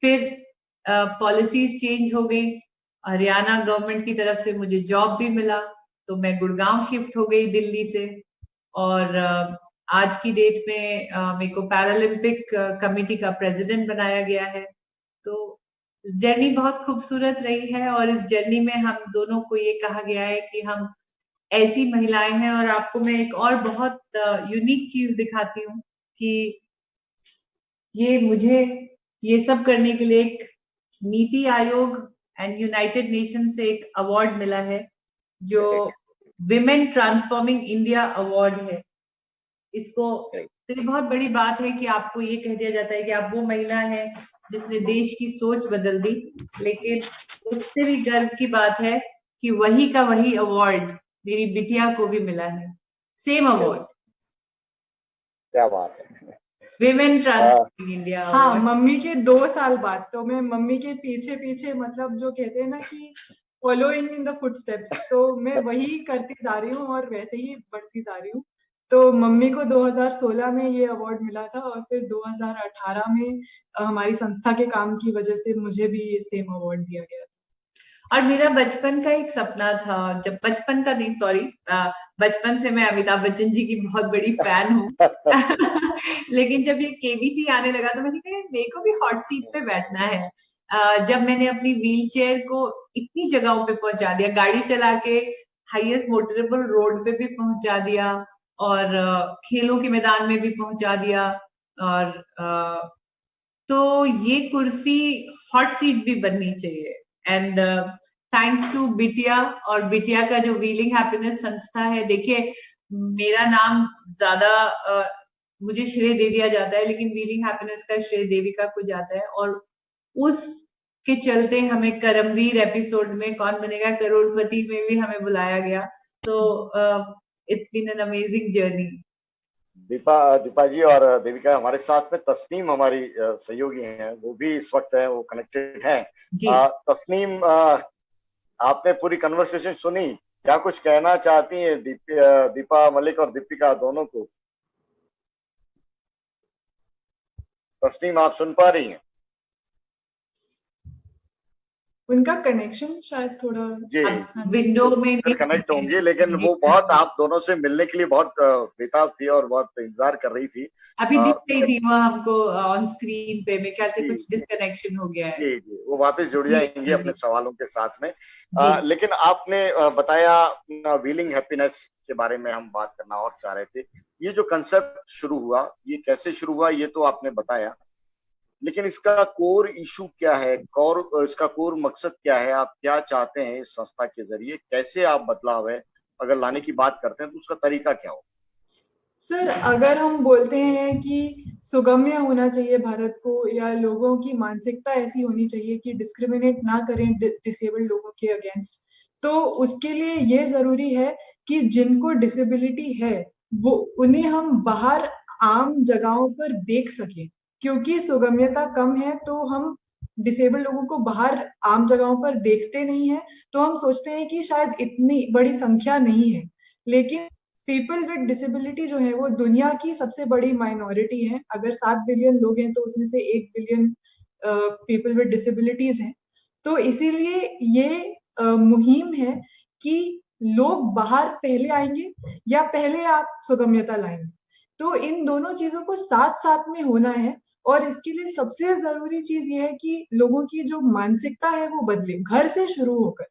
फिर पॉलिसीज चेंज हो गई, हरियाणा गवर्नमेंट की तरफ से मुझे जॉब भी मिला तो मैं गुड़गांव शिफ्ट हो गई दिल्ली से। और आज की डेट में मेरे को पैरालंपिक कमेटी का प्रेसिडेंट बनाया गया है। तो जर्नी बहुत खूबसूरत रही है और इस जर्नी में हम दोनों को ये कहा गया है कि हम ऐसी महिलाएं हैं। और आपको मैं एक और बहुत यूनिक चीज दिखाती हूँ कि मुझे ये सब करने के लिए एक NITI Aayog and United nation से एक अवार्ड मिला है जो विमेन ट्रांसफॉर्मिंग इंडिया अवार्ड है। इसको तो ये बहुत बड़ी बात है कि आपको ये कह दिया जाता है कि आप वो महिला है जिसने देश की सोच बदल दी, लेकिन उससे भी गर्व की बात है कि वही का वही अवार्ड मेरी बिटिया को भी मिला है, सेम अवार्ड। क्या बात है, विमेन ट्रांसफॉर्मिंग इंडिया। हाँ, मम्मी के 2 साल बाद तो मैं मम्मी के पीछे पीछे, मतलब जो कहते हैं ना कि फॉलोइंग इन द फुटस्टेप्स, तो मैं वही करती जा रही हूँ और वैसे ही बढ़ती जा रही हूँ। तो मम्मी को 2016 में ये अवार्ड मिला था और फिर 2018 में हमारी संस्था के काम की वजह से मुझे भी ये सेम अवार्ड दिया गया। और मेरा बचपन का एक सपना था, जब बचपन का नहीं सॉरी बचपन से मैं अमिताभ बच्चन जी की बहुत बड़ी फैन हूँ लेकिन जब ये केबीसी आने लगा तो मैंने कहा मेरे को भी हॉट सीट पे बैठना है। जब मैंने अपनी व्हील चेयर को इतनी जगहों पे पहुंचा दिया, गाड़ी चला के हाईएस्ट मोटरेबल रोड पे भी पहुंचा दिया और खेलों के मैदान में भी पहुंचा दिया, और तो ये कुर्सी हॉट सीट भी बननी चाहिए। एंड थैंक्स टू बिटिया, और बिटिया का जो व्हीलिंग हैप्पीनेस संस्था है, देखिए मेरा नाम ज्यादा मुझे श्रेय दे दिया जाता है लेकिन व्हीलिंग हैप्पीनेस का श्रेय देविका को जाता है। और उस के चलते हमें करमवीर एपिसोड में कौन बनेगा करोड़पति में भी हमें बुलाया गया। तो it's been an amazing journey. Deepa ji और देविका हमारे साथ में तस्नीम हमारी सहयोगी हैं, वो भी इस वक्त है, वो कनेक्टेड हैं। तस्नीम, आपने पूरी कन्वर्सेशन सुनी, क्या कुछ कहना चाहती हैं दीपा मलिक और दीपिका दोनों को? तस्नीम, आप सुन पा रही हैं? उनका कनेक्शन शायद थोड़ा जी विंडो में कनेक्ट होंगे, लेकिन वो बहुत आप दोनों से मिलने के लिए बहुत बेताब थी और बहुत इंतजार कर रही थी। अभी दिख रही थी वो हमको ऑन स्क्रीन पे, मेरे ख्याल से जी कुछ डिस्कनेक्शन हो गया है। जी जी, वो वापस जुड़ जाएंगे अपने सवालों के साथ में। लेकिन आपने बताया व्हीलिंग हैप्पीनेस के बारे में हम बात करना और चाह रहे थे। ये जो कंसेप्ट शुरू हुआ, ये कैसे शुरू हुआ ये तो आपने बताया, लेकिन इसका कोर इशू क्या है, इसका कोर मकसद क्या है, आप क्या चाहते हैं इस संस्था के जरिए, कैसे आप बदलाव है अगर लाने की बात करते हैं तो उसका तरीका क्या हो? सर, अगर हम बोलते हैं कि सुगम्य होना चाहिए भारत को, या लोगों की मानसिकता ऐसी होनी चाहिए कि डिस्क्रिमिनेट ना करें डिसेबल्ड लोगों के अगेंस्ट, तो उसके लिए ये जरूरी है कि जिनको डिसेबिलिटी है वो उन्हें हम बाहर आम जगहों पर देख सकें। क्योंकि सुगम्यता कम है तो हम डिसेबल्ड लोगों को बाहर आम जगहों पर देखते नहीं है, तो हम सोचते हैं कि शायद इतनी बड़ी संख्या नहीं है। लेकिन पीपल विद डिसेबिलिटी जो है वो दुनिया की सबसे बड़ी माइनॉरिटी है। अगर 7 बिलियन लोग हैं तो उसमें से 1 बिलियन पीपल विद डिसेबिलिटीज हैं। तो इसीलिए ये मुहिम है कि लोग बाहर पहले आएंगे या पहले आप सुगम्यता लाएंगे। तो इन दोनों चीजों को साथ साथ में होना है, और इसके लिए सबसे जरूरी चीज ये है कि लोगों की जो मानसिकता है वो बदले, घर से शुरू होकर।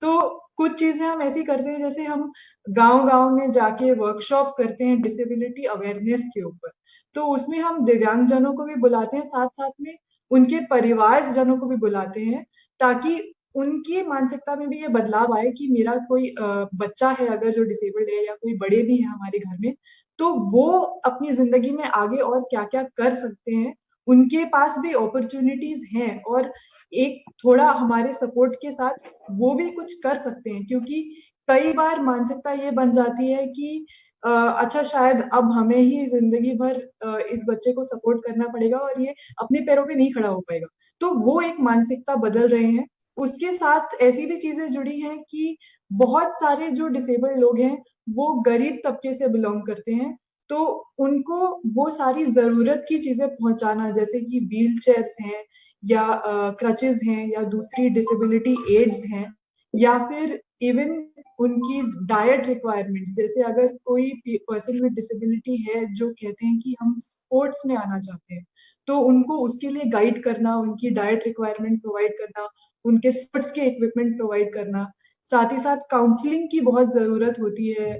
तो कुछ चीजें हम ऐसी करते हैं, जैसे हम गांव-गांव में जाके वर्कशॉप करते हैं डिसेबिलिटी अवेयरनेस के ऊपर। तो उसमें हम दिव्यांगजनों को भी बुलाते हैं, साथ-साथ में उनके परिवारजनों को भी बुलाते हैं, ताकि उनकी मानसिकता में भी ये बदलाव आए कि मेरा कोई बच्चा है अगर जो डिसेबल्ड है, या कोई बड़े भी हैं हमारे घर में, तो वो अपनी जिंदगी में आगे और क्या-क्या कर सकते हैं। उनके पास भी अपॉर्चुनिटीज हैं, और एक थोड़ा हमारे सपोर्ट के साथ वो भी कुछ कर सकते हैं। क्योंकि कई बार मानसिकता ये बन जाती है कि अच्छा, शायद अब हमें ही जिंदगी भर इस बच्चे को सपोर्ट करना पड़ेगा और ये अपने पैरों पे नहीं खड़ा हो पाएगा। तो वो एक मानसिकता बदल रहे हैं। उसके साथ ऐसी भी चीजें जुड़ी हैं कि बहुत सारे जो डिसेबल्ड लोग हैं वो गरीब तबके से बिलोंग करते हैं। तो उनको वो सारी जरूरत की चीजें पहुंचाना, जैसे कि व्हील चेयर्स हैं, या क्रचेस हैं, या दूसरी डिसेबिलिटी एड्स हैं, या फिर इवन उनकी डाइट रिक्वायरमेंट्स, जैसे अगर कोई पर्सन विद डिसेबिलिटी है जो कहते हैं कि हम स्पोर्ट्स में आना चाहते हैं, तो उनको उसके लिए गाइड करना, उनकी डाइट रिक्वायरमेंट प्रोवाइड करना, उनके स्पोर्ट्स के इक्विपमेंट प्रोवाइड करना। साथ ही साथ काउंसलिंग की बहुत जरूरत होती है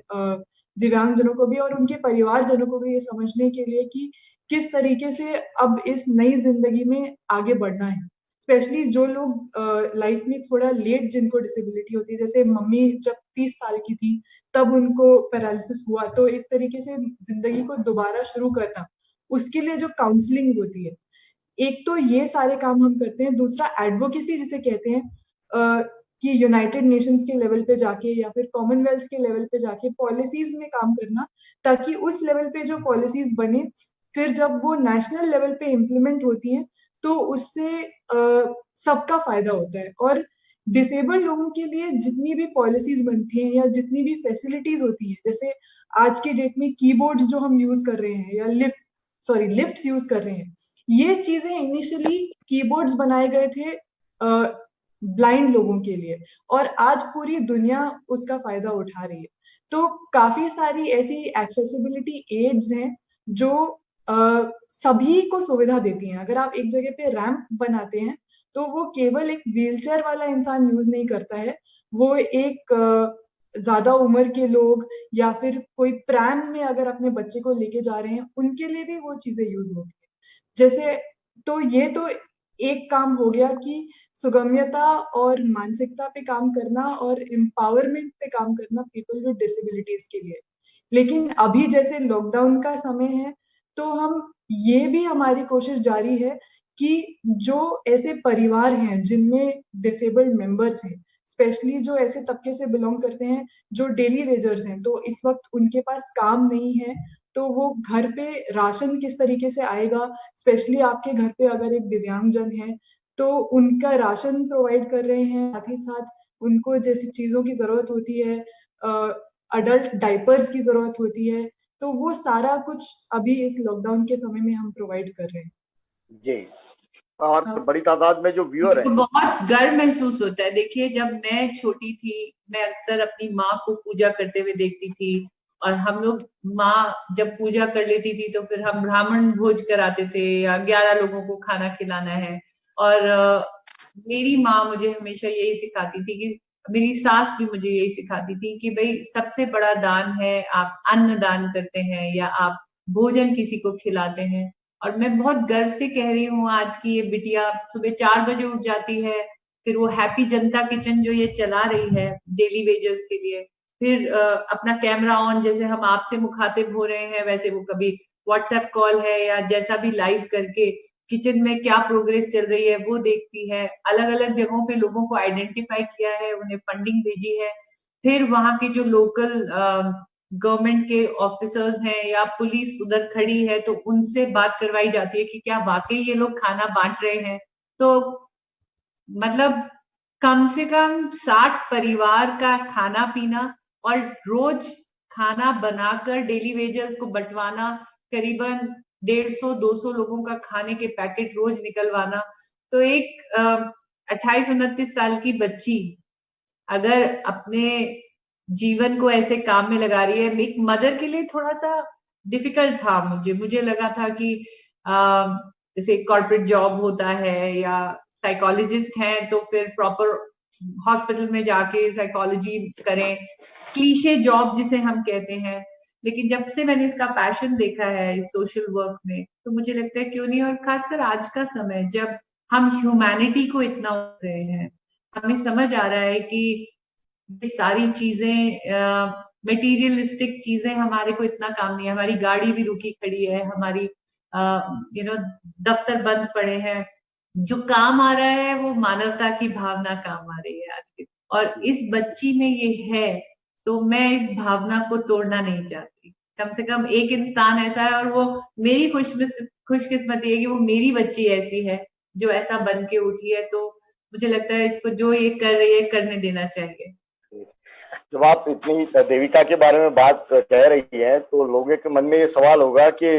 दिव्यांगजनों को भी और उनके परिवारजनों को भी, ये समझने के लिए कि किस तरीके से अब इस नई जिंदगी में आगे बढ़ना है। स्पेशली जो लोग लाइफ में थोड़ा लेट जिनको डिसेबिलिटी होती है, जैसे मम्मी जब 30 साल की थी तब उनको पैरालिसिस हुआ, तो एक तरीके से जिंदगी को दोबारा शुरू करना, उसके लिए जो काउंसलिंग होती है, एक तो ये सारे काम हम करते हैं। दूसरा एडवोकेसी जिसे कहते हैं, कि यूनाइटेड नेशंस के लेवल पे जाके या फिर कॉमनवेल्थ के लेवल पे जाके पॉलिसीज में काम करना, ताकि उस लेवल पे जो पॉलिसीज बने, फिर जब वो नेशनल लेवल पे इम्प्लीमेंट होती हैं तो उससे सबका फायदा होता है। और डिसेबल्ड लोगों के लिए जितनी भी पॉलिसीज बनती हैं या जितनी भी फैसिलिटीज होती हैं, जैसे आज के डेट में कीबोर्ड्स जो हम यूज कर रहे हैं, या लिफ्ट्स यूज कर रहे हैं, ये चीजें इनिशियली कीबोर्ड्स बनाए गए थे ब्लाइंड लोगों के लिए, और आज पूरी दुनिया उसका फायदा उठा रही है। तो काफी सारी ऐसी एक्सेसिबिलिटी एड्स हैं जो सभी को सुविधा देती हैं। अगर आप एक जगह पे रैंप बनाते हैं तो वो केवल एक व्हीलचेयर वाला इंसान यूज नहीं करता है, वो एक ज्यादा उम्र के लोग या फिर कोई प्रैम में अगर अपने बच्चे को लेके जा रहे हैं, उनके लिए भी वो चीजें यूज होती है। जैसे, तो ये तो एक काम हो गया कि सुगम्यता और मानसिकता पे काम करना और एम्पावरमेंट पे काम करना पीपल विद डिसेबिलिटीज के लिए। लेकिन अभी जैसे लॉकडाउन का समय है, तो हम ये भी हमारी कोशिश जारी है कि जो ऐसे परिवार हैं जिनमें डिसेबल्ड मेंबर्स हैं, स्पेशली जो ऐसे तबके से बिलोंग करते हैं जो डेली वेजर्स हैं, तो इस वक्त उनके पास काम नहीं है, तो वो घर पे राशन किस तरीके से आएगा, स्पेशली आपके घर पे अगर एक दिव्यांगजन है तो उनका राशन प्रोवाइड कर रहे हैं। साथ ही साथ उनको जैसी चीजों की जरूरत होती है, अडल्ट डाइपर्स की जरूरत होती है, तो वो सारा कुछ अभी इस लॉकडाउन के समय में हम प्रोवाइड कर रहे हैं। जी, और बड़ी तादाद में जो व्यूअर तो हैं। बहुत गर्व महसूस होता है। देखिए, जब मैं छोटी थी, मैं अक्सर अपनी माँ को पूजा करते हुए देखती थी, और हम लोग, माँ जब पूजा कर लेती थी तो फिर हम ब्राह्मण भोज कराते थे, या 11 लोगों को खाना खिलाना है। और मेरी माँ मुझे हमेशा यही सिखाती थी कि, मेरी सास भी मुझे यही सिखाती थी कि भाई सबसे बड़ा दान है, आप अन्न दान करते हैं या आप भोजन किसी को खिलाते हैं। और मैं बहुत गर्व से कह रही हूँ आज की ये बिटिया सुबह 4 बजे उठ जाती है, फिर वो हैप्पी जनता किचन जो ये चला रही है डेली वेजर्स के लिए, फिर अपना कैमरा ऑन, जैसे हम आपसे मुखातिब हो रहे हैं वैसे वो कभी व्हाट्सएप कॉल है या जैसा भी लाइव करके किचन में क्या प्रोग्रेस चल रही है वो देखती है। अलग अलग जगहों पे लोगों को आइडेंटिफाई किया है, उन्हें फंडिंग भेजी है, फिर वहां के जो लोकल गवर्नमेंट के ऑफिसर्स हैं या पुलिस उधर खड़ी है तो उनसे बात करवाई जाती है कि क्या वाकई ये लोग खाना बांट रहे हैं। तो मतलब कम से कम 60 परिवार का खाना पीना, और रोज खाना बनाकर डेली वेजर्स को बंटवाना, करीबन 150-200 लोगों का खाने के पैकेट रोज निकलवाना। तो एक 28-29 साल की बच्ची अगर अपने जीवन को ऐसे काम में लगा रही है, एक मदर के लिए थोड़ा सा डिफिकल्ट था। मुझे लगा था कि जैसे कॉर्पोरेट जॉब होता है या साइकोलॉजिस्ट हैं तो फिर प्रॉपर हॉस्पिटल में जाके साइकोलॉजी करें, क्लीशे जॉब जिसे हम कहते हैं। लेकिन जब से मैंने इसका पैशन देखा है इस सोशल वर्क में, तो मुझे लगता है क्यों नहीं, और खासकर आज का समय जब हम ह्यूमैनिटी को इतना उड़ रहे हैं, हमें समझ आ रहा है कि ये सारी चीजें, मटेरियलिस्टिक चीजें हमारे को इतना काम नहीं है। हमारी गाड़ी भी रुकी खड़ी है, हमारी दफ्तर बंद पड़े हैं, जो काम आ रहा है वो मानवता की भावना काम आ रही है आज के। और इस बच्ची में ये है, तो मैं इस भावना को तोड़ना नहीं चाहती। कम से कम एक इंसान ऐसा है, और वो मेरी खुशकिस्मती है कि वो मेरी बच्ची ऐसी है जो ऐसा बन के उठी है। तो मुझे लगता है इसको जो ये कर रही है करने देना चाहिए। जब आप इतनी देविका के बारे में बात कह रही हैं तो लोगों के मन में ये सवाल होगा कि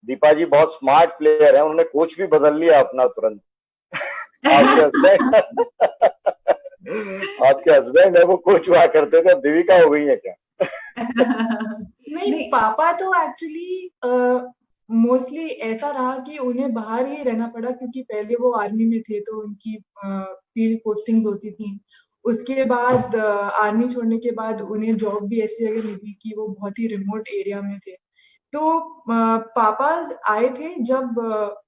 दीपा जी बहुत स्मार्ट प्लेयर है, उन्होंने कोच भी बदल लिया अपना तुरंत। आपके हस्बैंड आपके हस्बैंड है वो कोच हुआ करते थे, देविका हो गई है क्या? नहीं, पापा तो एक्चुअली मोस्टली ऐसा रहा कि उन्हें बाहर ही रहना पड़ा, क्योंकि पहले वो आर्मी में थे तो उनकी फील्ड पोस्टिंग्स होती थी। उसके बाद आर्मी छोड़ने के बाद उन्हें जॉब भी ऐसी जगह मिली कि वो बहुत ही रिमोट एरिया में थे। तो पापा आए थे जब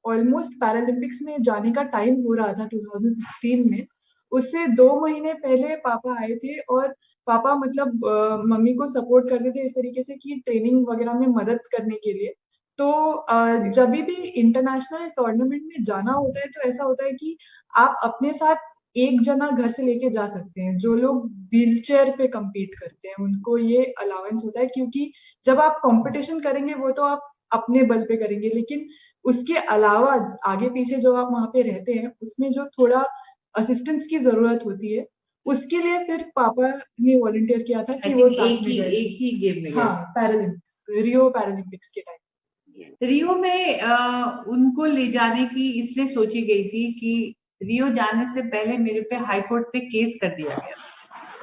ऑलमोस्ट पैरालंपिक्स में जाने का टाइम हो रहा था 2016 में। उससे 2 महीने पहले पापा आए थे, और पापा मतलब मम्मी को सपोर्ट करते थे इस तरीके से कि ट्रेनिंग वगैरह में मदद करने के लिए। तो जब भी इंटरनेशनल टूर्नामेंट में जाना होता है तो ऐसा होता है कि आप अपने साथ एक जना घर से लेके जा सकते हैं। जो लोग व्हील चेयर पे कम्पीट करते हैं उनको ये अलाउंस होता है, क्योंकि जब आप कंपटीशन करेंगे वो तो आप अपने बल पे करेंगे, लेकिन उसके अलावा आगे पीछे जो आप वहां पे रहते हैं उसमें जो थोड़ा असिस्टेंस की जरूरत होती है, उसके लिए फिर पापा ने वॉलंटियर किया था कि वो साथ में गए। एक ही गेम में हाँ, पैरालंपिक्स, रियो पैरालंपिक्स के टाइम। रियो में उनको ले जाने की इसलिए सोची गई थी कि रियो जाने से पहले मेरे पे हाई कोर्ट पे केस कर दिया गया,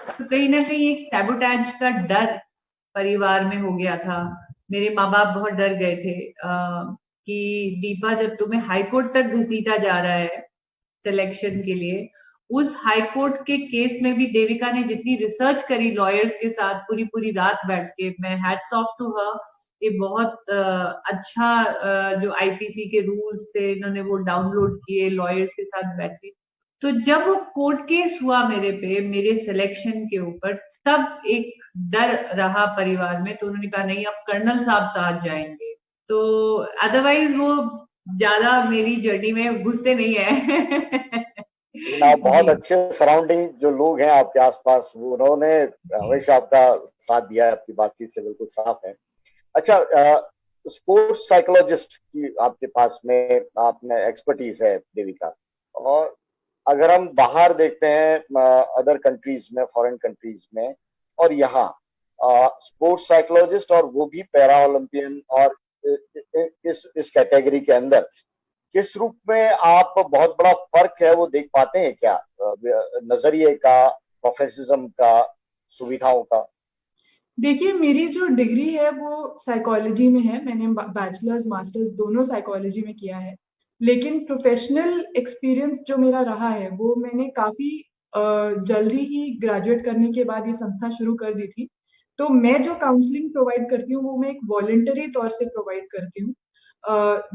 तो कहीं ना कहीं एक सैबोटैज का डर परिवार में हो गया था। मेरे माँ बाप बहुत डर गए थे कि दीपा, जब तुम्हें हाई कोर्ट तक घसीटा जा रहा है सिलेक्शन के लिए, उस हाई कोर्ट के केस में भी देविका ने जितनी रिसर्च करी लॉयर्स के साथ पूरी पूरी रात बैठ के, मैं हैट्स ऑफ टू हर। ये बहुत अच्छा जो आईपीसी के रूल्स थे इन्होंने वो डाउनलोड किए लॉयर्स के साथ बैठ के। तो जब वो कोर्ट केस हुआ मेरे पे, मेरे सिलेक्शन के ऊपर, तब एक डर रहा परिवार में, तो उन्होंने कहा नहीं अब कर्नल साहब साथ जाएंगे। तो अदरवाइज वो ज्यादा मेरी जर्नी में घुसते नहीं है। आप बहुत अच्छे सराउंडिंग जो लोग हैं आपके आसपास, वो उन्होंने हमेशा आपका साथ दिया है, आपकी बातचीत से बिल्कुल साफ है। अच्छा, स्पोर्ट्स साइकोलॉजिस्ट की आपके पास में आपने एक्सपर्टीज है देविका, और अगर हम बाहर देखते हैं अदर कंट्रीज में, फॉरेन कंट्रीज में, और यहाँ स्पोर्ट्स साइकोलॉजिस्ट और वो भी पैरा ओलंपियन और इस कैटेगरी के अंदर, किस रूप में आप बहुत बड़ा फर्क है वो देख पाते हैं क्या, नजरिए का, प्रोफेशनलिज्म का, सुविधाओं का? देखिए, मेरी जो डिग्री है वो साइकोलॉजी में है। मैंने बैचलर्स मास्टर्स दोनों साइकोलॉजी में किया है। लेकिन प्रोफेशनल एक्सपीरियंस जो मेरा रहा है वो मैंने काफी जल्दी ही ग्रेजुएट करने के बाद ये संस्था शुरू कर दी थी। तो मैं जो काउंसलिंग प्रोवाइड करती हूँ वो मैं एक वॉलंटरी तौर से प्रोवाइड करती हूँ।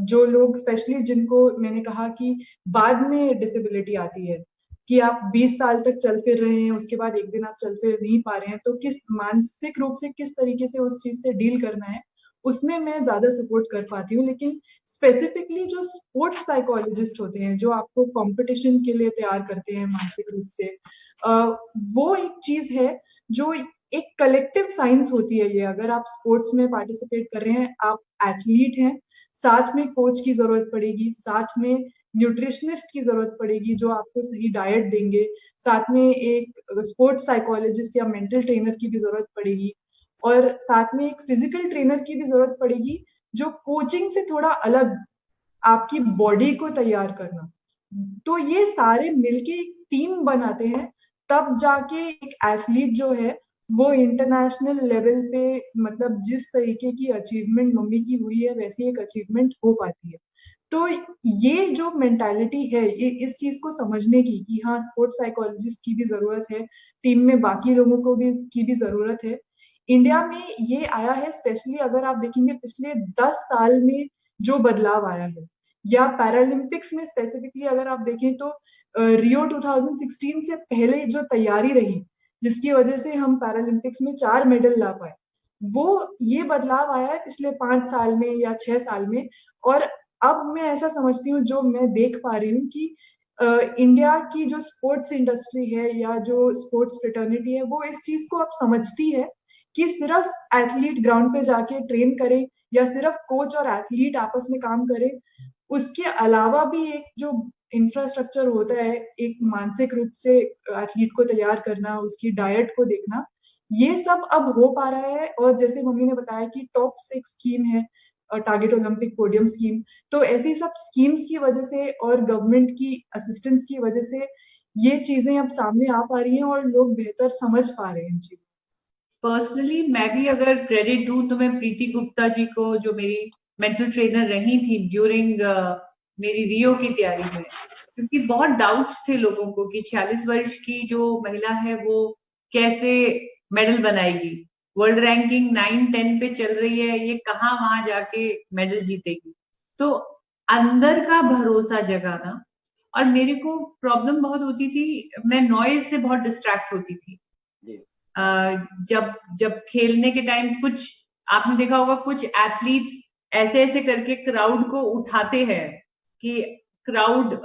जो लोग स्पेशली जिनको मैंने कहा कि बाद में डिसेबिलिटी आती है, कि आप 20 साल तक चल फिर रहे हैं, उसके बाद एक दिन आप चल फिर नहीं पा रहे हैं, तो किस मानसिक रूप से किस तरीके से उस चीज से डील करना है, उसमें मैं ज्यादा सपोर्ट कर पाती हूँ। लेकिन स्पेसिफिकली जो स्पोर्ट्स साइकोलॉजिस्ट होते हैं, जो आपको कंपटीशन के लिए तैयार करते हैं मानसिक रूप से, वो एक चीज है जो एक कलेक्टिव साइंस होती है। ये अगर आप स्पोर्ट्स में पार्टिसिपेट कर रहे हैं, आप एथलीट हैं, साथ में कोच की जरूरत पड़ेगी, साथ में न्यूट्रिशनिस्ट की जरूरत पड़ेगी जो आपको सही डाइट देंगे, साथ में एक स्पोर्ट्स साइकोलॉजिस्ट या मेंटल ट्रेनर की भी जरूरत पड़ेगी, और साथ में एक फिजिकल ट्रेनर की भी जरूरत पड़ेगी जो कोचिंग से थोड़ा अलग आपकी बॉडी को तैयार करना। तो ये सारे मिलके एक टीम बनाते हैं, तब जाके एक एथलीट जो है वो इंटरनेशनल लेवल पे, मतलब जिस तरीके की अचीवमेंट मम्मी की हुई है वैसी एक अचीवमेंट हो पाती है। तो ये जो मेंटालिटी है, ये इस चीज को समझने की कि हाँ, स्पोर्ट्स साइकोलॉजिस्ट की भी जरूरत है, टीम में बाकी लोगों को भी की भी जरूरत है। इंडिया में ये आया है, स्पेशली अगर आप देखेंगे पिछले 10 साल में जो बदलाव आया है, या पैरालंपिक्स में स्पेसिफिकली अगर आप देखें तो रियो 2016 से पहले जो तैयारी रही, जिसकी वजह से हम पैरालंपिक्स में 4 मेडल ला पाए, वो ये बदलाव आया है पिछले 5 साल में या 6 साल में। और अब मैं ऐसा समझती हूँ, जो मैं देख पा रही हूँ कि इंडिया की जो स्पोर्ट्स इंडस्ट्री है या जो स्पोर्ट्स फ्रेटर्निटी है, वो इस चीज को अब समझती है कि सिर्फ एथलीट ग्राउंड पे जाके ट्रेन करे या सिर्फ कोच और एथलीट आपस में काम करे, उसके अलावा भी एक जो इंफ्रास्ट्रक्चर होता है, एक मानसिक रूप से एथलीट को तैयार करना, उसकी डाइट को देखना, ये सब अब हो पा रहा है। और जैसे मम्मी ने बताया कि टॉप 6 स्कीम है, टारगेट ओलंपिक पोडियम स्कीम, तो ऐसी सब स्कीम्स की वजह से और गवर्नमेंट की असिस्टेंस की वजह से ये चीजें अब सामने आ पा रही हैं और लोग बेहतर समझ पा रहे हैं इन चीजों। पर्सनली मैं भी अगर क्रेडिट दूं तो मैं प्रीति गुप्ता जी को, जो मेरी मेंटल ट्रेनर रही थी ड्यूरिंग मेरी रियो की तैयारी में, क्योंकि बहुत डाउट्स थे लोगों को कि 46 वर्ष की जो महिला है वो कैसे मेडल बनाएगी, वर्ल्ड रैंकिंग 9-10 पे चल रही है, ये कहाँ वहां जाके मेडल जीतेगी। तो अंदर का भरोसा जगाना। और मेरे को प्रॉब्लम बहुत होती थी, मैं नॉइज से बहुत डिस्ट्रैक्ट होती थी। जब जब खेलने के टाइम कुछ आपने देखा होगा, कुछ एथलीट्स ऐसे ऐसे करके क्राउड को उठाते हैं कि क्राउड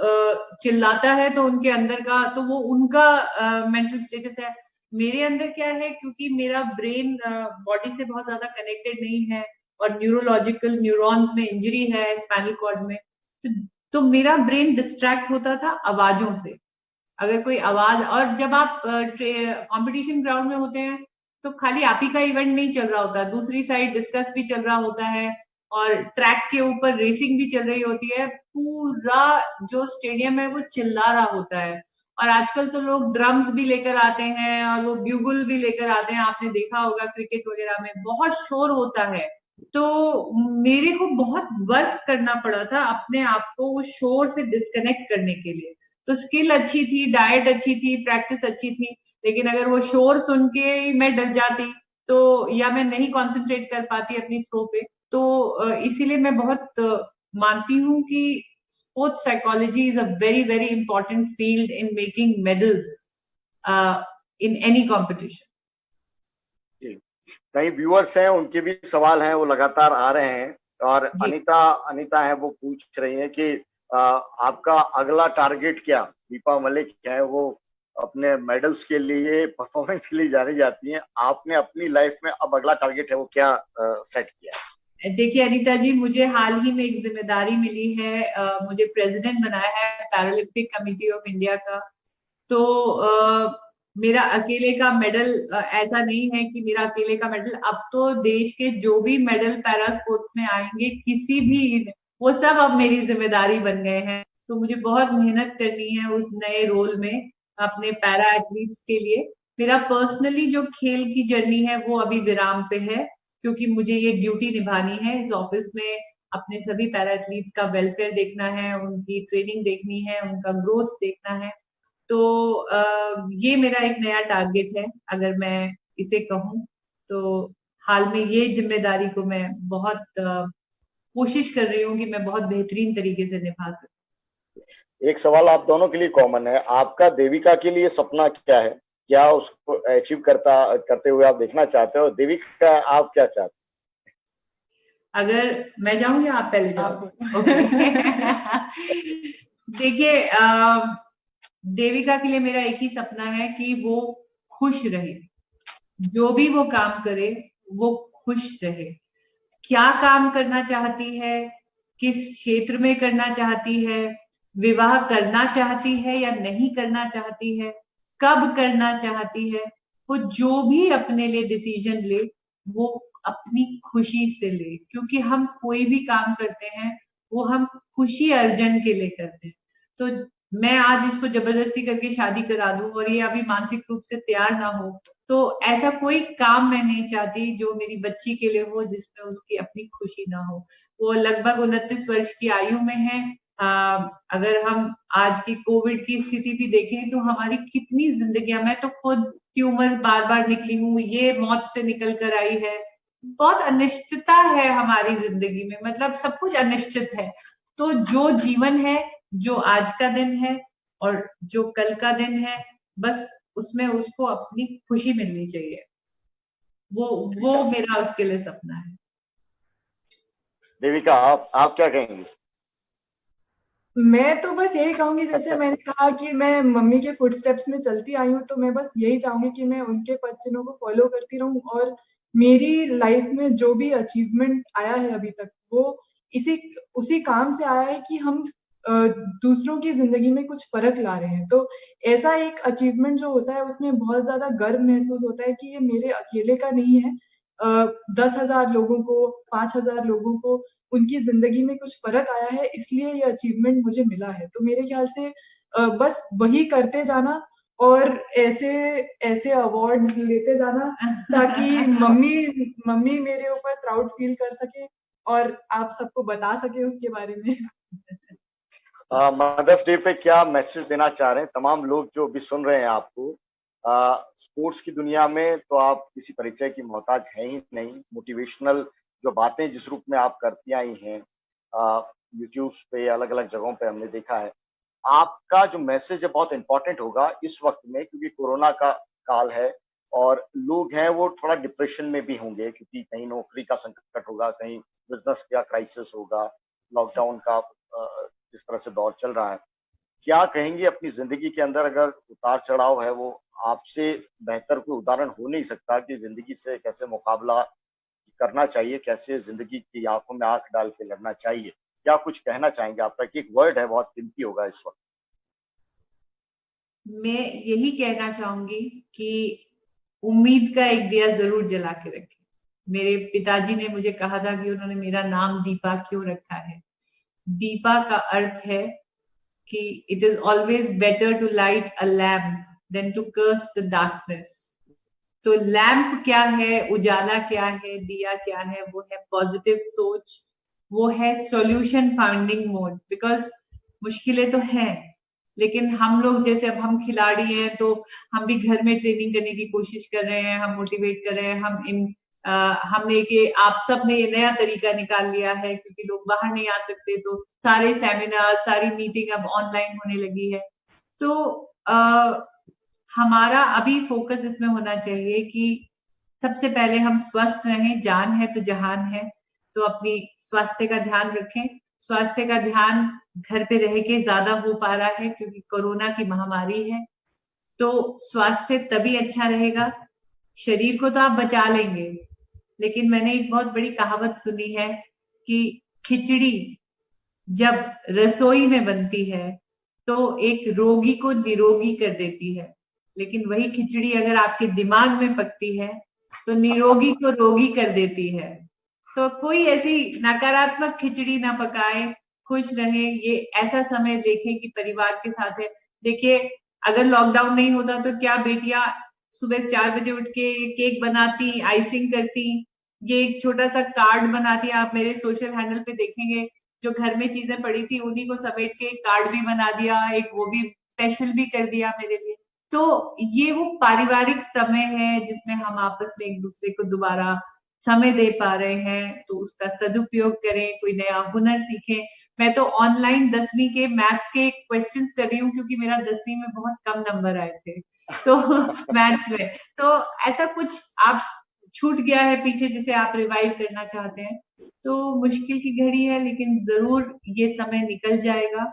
चिल्लाता है तो उनके अंदर का, तो वो उनका मेंटल स्टेटस है। मेरे अंदर क्या है, क्योंकि मेरा ब्रेन बॉडी से बहुत ज्यादा कनेक्टेड नहीं है और न्यूरोलॉजिकल न्यूरॉन्स में इंजरी है स्पाइनल कॉर्ड में, तो मेरा ब्रेन डिस्ट्रैक्ट होता था आवाजों से। अगर कोई आवाज, और जब आप कंपटीशन ग्राउंड में होते हैं तो खाली आप ही का इवेंट नहीं चल रहा होता, दूसरी साइड डिस्कस भी चल रहा होता है और ट्रैक के ऊपर रेसिंग भी चल रही होती है, पूरा जो स्टेडियम है वो चिल्ला रहा होता है। और आजकल तो लोग ड्रम्स भी लेकर आते हैं और वो ब्यूगल भी लेकर आते हैं, आपने देखा होगा क्रिकेट वगैरह में बहुत शोर होता है। तो मेरे को बहुत वर्क करना पड़ा था अपने आप को उस शोर से डिस्कनेक्ट करने के लिए। तो स्किल अच्छी थी, डाइट अच्छी थी, प्रैक्टिस अच्छी थी, लेकिन अगर वो शोर सुन के मैं डर जाती तो, या मैं नहीं कॉन्सेंट्रेट कर पाती अपनी थ्रो पे, तो इसीलिए मैं बहुत मानती हूँ कि sports psychology is a very very important field in making medals in any competition. कई व्यूअर्स हैं, उनके भी सवाल हैं, वो लगातार आ रहे हैं। और अनीता है, वो पूछ रही हैं कि आपका अगला टारगेट क्या? दीपा मलिक है, वो अपने मेडल्स के लिए, परफॉर्मेंस के लिए जानी जाती हैं। आपने अपनी लाइफ में अब अगला टारगेट है वो क्या सेट किया है? देखिए अनीता जी, मुझे हाल ही में एक जिम्मेदारी मिली है, मुझे प्रेसिडेंट बनाया है पैरालंपिक कमेटी ऑफ इंडिया का। तो मेरा अकेले का मेडल ऐसा नहीं है कि मेरा अकेले का मेडल, अब तो देश के जो भी मेडल पैरा स्पोर्ट्स में आएंगे, किसी भी वो सब अब मेरी जिम्मेदारी बन गए हैं। तो मुझे बहुत मेहनत करनी है उस नए रोल में अपने पैरा एथलीट्स के लिए। मेरा पर्सनली जो खेल की जर्नी है वो अभी विराम पे है, क्योंकि मुझे ये ड्यूटी निभानी है इस ऑफिस में। अपने सभी पैरा एथलीट्स का वेलफेयर देखना है, उनकी ट्रेनिंग देखनी है, उनका ग्रोथ देखना है। तो ये मेरा एक नया टारगेट है अगर मैं इसे कहूँ तो। हाल में ये जिम्मेदारी को मैं बहुत कोशिश कर रही हूँ कि मैं बहुत बेहतरीन तरीके से निभा सकूं। एक सवाल आप दोनों के लिए कॉमन है, आपका देविका के लिए सपना क्या है? क्या उसको अचीव करते हुए आप देखना चाहते हो? देविका आप क्या चाहते हो? अगर मैं जाऊं या आप पहले जाओ? ओके। देखिए, देविका के लिए मेरा एक ही सपना है कि वो खुश रहे, जो भी वो काम करे वो खुश रहे। क्या काम करना चाहती है, किस क्षेत्र में करना चाहती है, विवाह करना चाहती है या नहीं करना चाहती है, कब करना चाहती है, वो जो भी अपने लिए डिसीजन ले वो अपनी खुशी से ले। क्योंकि हम कोई भी काम करते हैं वो हम खुशी अर्जन के लिए करते हैं। तो मैं आज इसको जबरदस्ती करके शादी करा दूं और ये अभी मानसिक रूप से तैयार ना हो, तो ऐसा कोई काम मैं नहीं चाहती जो मेरी बच्ची के लिए हो जिसमें उसकी अपनी खुशी ना हो। वो लगभग 29 वर्ष की आयु में है। अगर हम आज की कोविड की स्थिति भी देखें तो हमारी कितनी जिंदगियां, मैं तो खुद की उम्र बार बार निकली हूँ, ये मौत से निकल कर आई है। बहुत अनिश्चितता है हमारी जिंदगी में, मतलब सब कुछ अनिश्चित है। तो जो जीवन है, जो आज का दिन है और जो कल का दिन है, बस उसमें उसको अपनी खुशी मिलनी चाहिए। वो मेरा उसके लिए सपना है। देविका आप क्या कहेंगी? मैं तो बस यही कहूंगी, जैसे मैंने कहा कि मैं मम्मी के फुटस्टेप्स में चलती आई हूँ, तो मैं बस यही चाहूंगी कि मैं उनके पद चिन्हों को फॉलो करती रहूं और मेरी लाइफ में जो भी अचीवमेंट आया है अभी तक वो उसी काम से आया है कि हम दूसरों की जिंदगी में कुछ फर्क ला रहे हैं। तो ऐसा एक अचीवमेंट जो होता है उसमें बहुत ज्यादा गर्व महसूस होता है कि ये मेरे अकेले का नहीं है। 10,000 लोगों को, 5,000 लोगों को उनकी जिंदगी में कुछ फर्क आया है, इसलिए ये अचीवमेंट मुझे मिला है। तो मेरे ख्याल से बस वही करते जाना और ऐसे ऐसे अवार्ड्स लेते जाना ताकि मम्मी मेरे ऊपर प्राउड फील कर सके और आप सबको बता सके उसके बारे में। मदर्स डे पे क्या मैसेज देना चाह रहे हैं तमाम लोग जो भी सुन रहे हैं आपको? स्पोर्ट्स की दुनिया में तो आप किसी परिचय की मोहताज है ही नहीं। मोटिवेशनल जो बातें जिस रूप में आप करती आई हैं यूट्यूब पे, अलग अलग जगहों पे हमने देखा है, आपका जो मैसेज है बहुत इंपॉर्टेंट होगा इस वक्त में, क्योंकि कोरोना का काल है और लोग हैं वो थोड़ा डिप्रेशन में भी होंगे, क्योंकि कहीं नौकरी का संकट होगा, कहीं बिजनेस का क्राइसिस होगा, लॉकडाउन का जिस तरह से दौर चल रहा है। क्या कहेंगे अपनी जिंदगी के अंदर अगर उतार चढ़ाव है, वो आपसे बेहतर कोई उदाहरण हो नहीं सकता कि जिंदगी से कैसे मुकाबला करना चाहिए, कैसे जिंदगी की आंखों में आंख डाल के लड़ना चाहिए? क्या कुछ कहना चाहेंगे? आपका एक वर्ड है बहुत कीमती होगा इस वक्त। मैं यही कहना चाहूंगी कि उम्मीद का एक दिया जरूर जला के रखें। मेरे पिताजी ने मुझे कहा था कि उन्होंने मेरा नाम दीपा क्यों रखा है। दीपा का अर्थ है कि it is always better to light a lamp than to curse the darkness. तो लैम्प क्या है, उजाला क्या है, दिया क्या है? वो है पॉजिटिव सोच, वो है सॉल्यूशन फाइंडिंग मोड। बिकॉज मुश्किलें तो हैं, लेकिन हम लोग जैसे अब हम खिलाड़ी हैं तो हम भी घर में ट्रेनिंग करने की कोशिश कर रहे हैं, हम मोटिवेट कर रहे हैं। हमने ये आप सब ने ये नया तरीका निकाल लिया है क्योंकि लोग बाहर नहीं आ सकते, तो सारे सेमिनार, सारी मीटिंग अब ऑनलाइन होने लगी है। तो हमारा अभी फोकस इसमें होना चाहिए कि सबसे पहले हम स्वस्थ रहें। जान है तो जहान है, तो अपनी स्वास्थ्य का ध्यान रखें। स्वास्थ्य का ध्यान घर पे रह के ज्यादा हो पा रहा है क्योंकि कोरोना की महामारी है। तो स्वास्थ्य तभी अच्छा रहेगा। शरीर को तो आप बचा लेंगे, लेकिन मैंने एक बहुत बड़ी कहावत सुनी है कि खिचड़ी जब रसोई में बनती है तो एक रोगी को निरोगी कर देती है, लेकिन वही खिचड़ी अगर आपके दिमाग में पकती है तो निरोगी को रोगी कर देती है। तो कोई ऐसी नकारात्मक खिचड़ी ना पकाए, खुश रहे, ये ऐसा समय देखें कि परिवार के साथ है। देखिए, अगर लॉकडाउन नहीं होता तो क्या बेटियां सुबह 4 बजे उठ के केक बनाती, आइसिंग करती, ये एक छोटा सा कार्ड बनाती। आप मेरे सोशल हैंडल पे देखेंगे, जो घर में चीजें पड़ी थी उन्हीं को समेट के कार्ड भी बना दिया, एक वो भी स्पेशल भी कर दिया मेरे लिए। तो ये वो पारिवारिक समय है जिसमें हम आपस में एक दूसरे को दोबारा समय दे पा रहे हैं, तो उसका सदुपयोग करें, कोई नया हुनर सीखें। मैं तो ऑनलाइन 10वीं के मैथ्स के क्वेश्चंस कर रही हूँ क्योंकि मेरा 10वीं में बहुत कम नंबर आए थे तो मैथ्स में। तो ऐसा कुछ आप छूट गया है पीछे जिसे आप रिवाइव करना चाहते हैं, तो मुश्किल की घड़ी है लेकिन जरूर ये समय निकल जाएगा।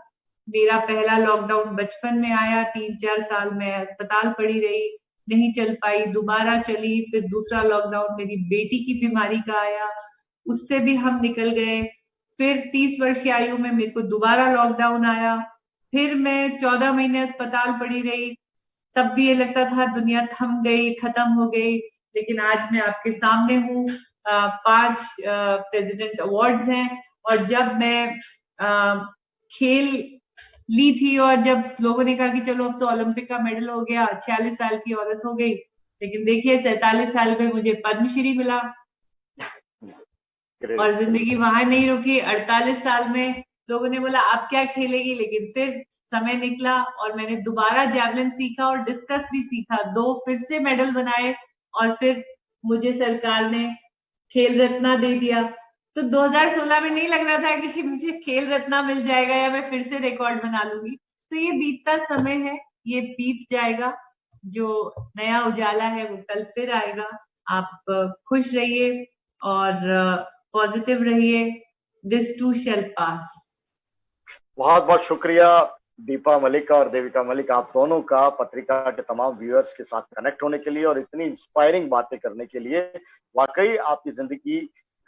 मेरा पहला लॉकडाउन बचपन में आया, 3-4 साल में अस्पताल पड़ी रही, नहीं चल पाई, दोबारा चली, फिर दूसरा लॉकडाउन मेरी बेटी की बीमारी का आया, उससे भी हम निकल गए। फिर 30 वर्ष की आयु में मेरे को दोबारा लॉकडाउन आया, फिर मैं 14 महीने अस्पताल पड़ी रही, तब भी ये लगता था दुनिया थम गई, खत्म हो गई। लेकिन आज मैं आपके सामने हूँ, 5 प्रेसिडेंट अवार्ड्स हैं, और जब मैं खेल ली थी और जब लोगों ने कहा कि चलो अब तो ओलंपिक का मेडल हो गया, 46 साल की औरत हो गई, लेकिन देखिए 47 साल में मुझे पद्मश्री मिला और जिंदगी वहां नहीं रुकी। 48 साल में लोगों ने बोला अब क्या खेलेगी, लेकिन फिर समय निकला और मैंने दोबारा जैवलिन सीखा और डिस्कस भी सीखा, 2 फिर से मेडल बनाए, और फिर मुझे सरकार ने खेल रत्न दे दिया। तो 2016 में नहीं लग रहा था कि मुझे खेल रत्न मिल जाएगा या मैं फिर से रिकॉर्ड बना लूंगी। तो ये बीतता समय है, ये बीत जाएगा, जो नया उजाला है वो कल फिर आएगा। आप खुश रहिए और पॉजिटिव रहिए, दिस टू शैल पास। बहुत बहुत शुक्रिया दीपा मलिक और देविका मलिक, आप दोनों का पत्रिका के तमाम व्यूअर्स के साथ कनेक्ट होने के लिए और इतनी इंस्पायरिंग बातें करने के लिए। वाकई आपकी जिंदगी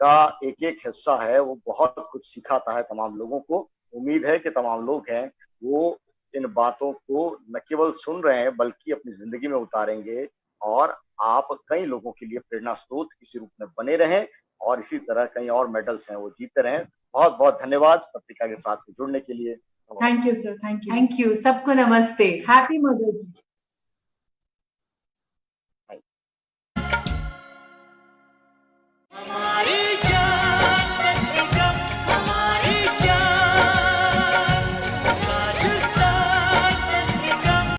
का एक एक हिस्सा है वो बहुत कुछ सिखाता है तमाम लोगों को। उम्मीद है कि तमाम लोग हैं वो इन बातों को न केवल सुन रहे हैं बल्कि अपनी जिंदगी में उतारेंगे, और आप कई लोगों के लिए प्रेरणा स्रोत इसी रूप में बने रहें और इसी तरह कई और मेडल्स हैं वो जीतते रहें। बहुत बहुत धन्यवाद पत्रिका के साथ जुड़ने के लिए। Thank you sir, thank you. Thank you, सबको नमस्ते, हैप्पी मदर्स डे।